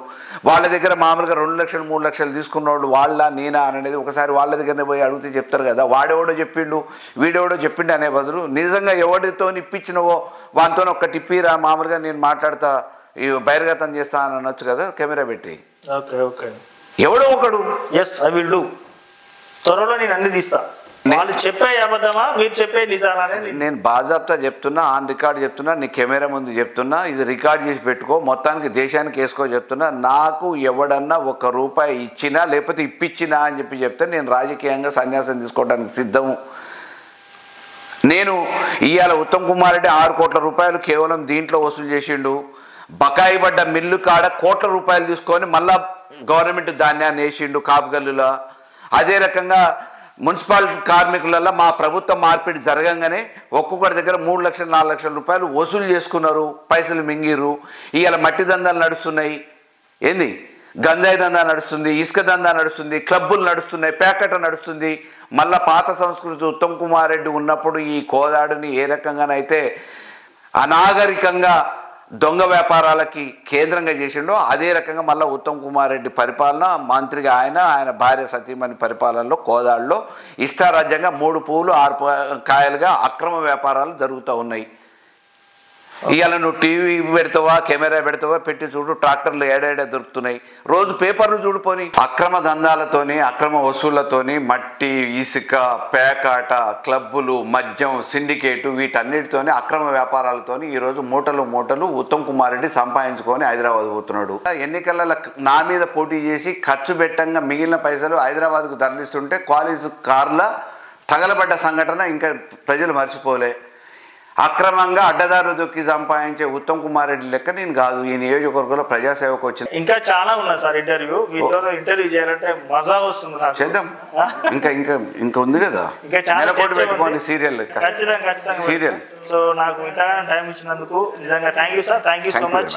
వాళ్ళ దగ్గర మామూలుగా 2 లక్షలు 3 లక్షలు తీసుకున్న వాళ్ళు వాళ్ళ నేనా అనేది ఒకసారి వాళ్ళ దగ్గరనే పోయి అడిగితే చెప్తారు కదా. వాడెవడో చెప్పిండు వీడెవడో చెప్పిండు అనే బదులు నిజంగా ఎవరితో ఇప్పించినవో వాటితో ఒక్కటి ఇప్పిరా, మామూలుగా నేను మాట్లాడతా, బహిర్గతం చేస్తా అని అనొచ్చు కదా కెమెరా పెట్టి. ఎవడో ఒకడు ఎస్ ఐ విల్ డూ, త్వరలో నేను అన్ని తీస్తా. వాళ్ళు చెప్పే అబద్ధమా మీరు చెప్పే నిజాలా? నేను బాజాబ్తా చెప్తున్నా, ఆన్ రికార్డ్ చెప్తున్నా, నీ కెమెరా ముందు చెప్తున్నా, ఇది రికార్డ్ చేసి పెట్టుకో, మొత్తానికి దేశానికి వేసుకో చెప్తున్నా. నాకు ఎవడన్నా ₹1 ఇచ్చినా లేకపోతే ఇప్పించినా అని చెప్తే నేను రాజకీయంగా సన్యాసం తీసుకోవడానికి సిద్ధము. నేను ఇవాళ ఉత్తమ్ కుమార్ రెడ్డి 6 కోట్ల రూపాయలు కేవలం దీంట్లో వసూలు చేసిండు. బకాయి పడ్డ మిల్లు కాడ కోట్ల రూపాయలు తీసుకొని మళ్ళా గవర్నమెంట్ ధాన్యాన్ని వేసిండు కాపుగల్లులో. అదే రకంగా మున్సిపాలిటీ కార్మికులలో మా ప్రభుత్వ మార్పిడి జరగంగానే ఒక్కొక్కటి దగ్గర 3 లక్షలు 4 లక్షల రూపాయలు వసూలు చేసుకున్నారు, పైసలు మింగిర్రు. ఇవాళ మట్టి దందాలు నడుస్తున్నాయి, ఏంది గంజాయి దందా నడుస్తుంది, ఇసుక దందా నడుస్తుంది, క్లబ్బులు నడుస్తున్నాయి, ప్యాకెట్ నడుస్తుంది. మళ్ళా పాత సంస్కృతి ఉత్తమ్ కుమార్ రెడ్డి ఉన్నప్పుడు ఈ కోదాడుని ఏ రకంగానైతే అనాగరికంగా దొంగ వ్యాపారాలకి కేంద్రంగా చేసిండో అదే రకంగా మళ్ళీ ఉత్తమ్ కుమార్ రెడ్డి పరిపాలన, మంత్రిగా ఆయన భార్య సతీమణి పరిపాలనలో కోదాడులో ఇష్టారాజ్యంగా 3 పూలు 6 కాయలుగా అక్రమ వ్యాపారాలు జరుగుతూ ఉన్నాయి. ఇవాళ నువ్వు టీవీ పెడతావా కెమెరా పెడతావా పెట్టి చూడు ట్రాక్టర్లు ఏడాడే దొరుకుతున్నాయి రోజు పేపర్లు చూడుకొని అక్రమ దందాలతోని అక్రమ వసూళ్లతోని మట్టి ఇసుక పేకాట క్లబ్బులు మద్యం సిండికేటు వీటన్నిటితోని అక్రమ వ్యాపారాలతోని ఈరోజు మూటలు ఉత్తమ్ కుమార్ రెడ్డి సంపాదించుకొని హైదరాబాద్ పోతున్నాడు. ఎన్నికలలో నా మీద పోటీ చేసి ఖర్చు పెట్టంగా మిగిలిన పైసలు హైదరాబాద్కు తరలిస్తుంటే కాలేజ్ కార్ల తగలబడ్డ సంఘటన ఇంకా ప్రజలు మర్చిపోలే. అక్రమంగా అడ్డదారులు దొక్కి సంపాదించే ఉత్తమ్ కుమార్ రెడ్డి లెక్క నేను కాదు. ఈ నియోజకవర్గంలో ప్రజాసేవకు వచ్చింది. ఇంకా చాలా ఉన్నాయి సార్ ఇంటర్వ్యూ. మీతో ఇంటర్వ్యూ చేయాలంటే మజా వస్తుంది నాకు. చేద్దాం. ఇంకా ఉంది కదా, నెలకోటి పెట్టుకోండి సీరియల్ ఖచ్చితంగా సీరియల్. సో నాకు ఇంతగానో టైం ఇచ్చినందుకు నిజంగా thank you sir. Thank you so much.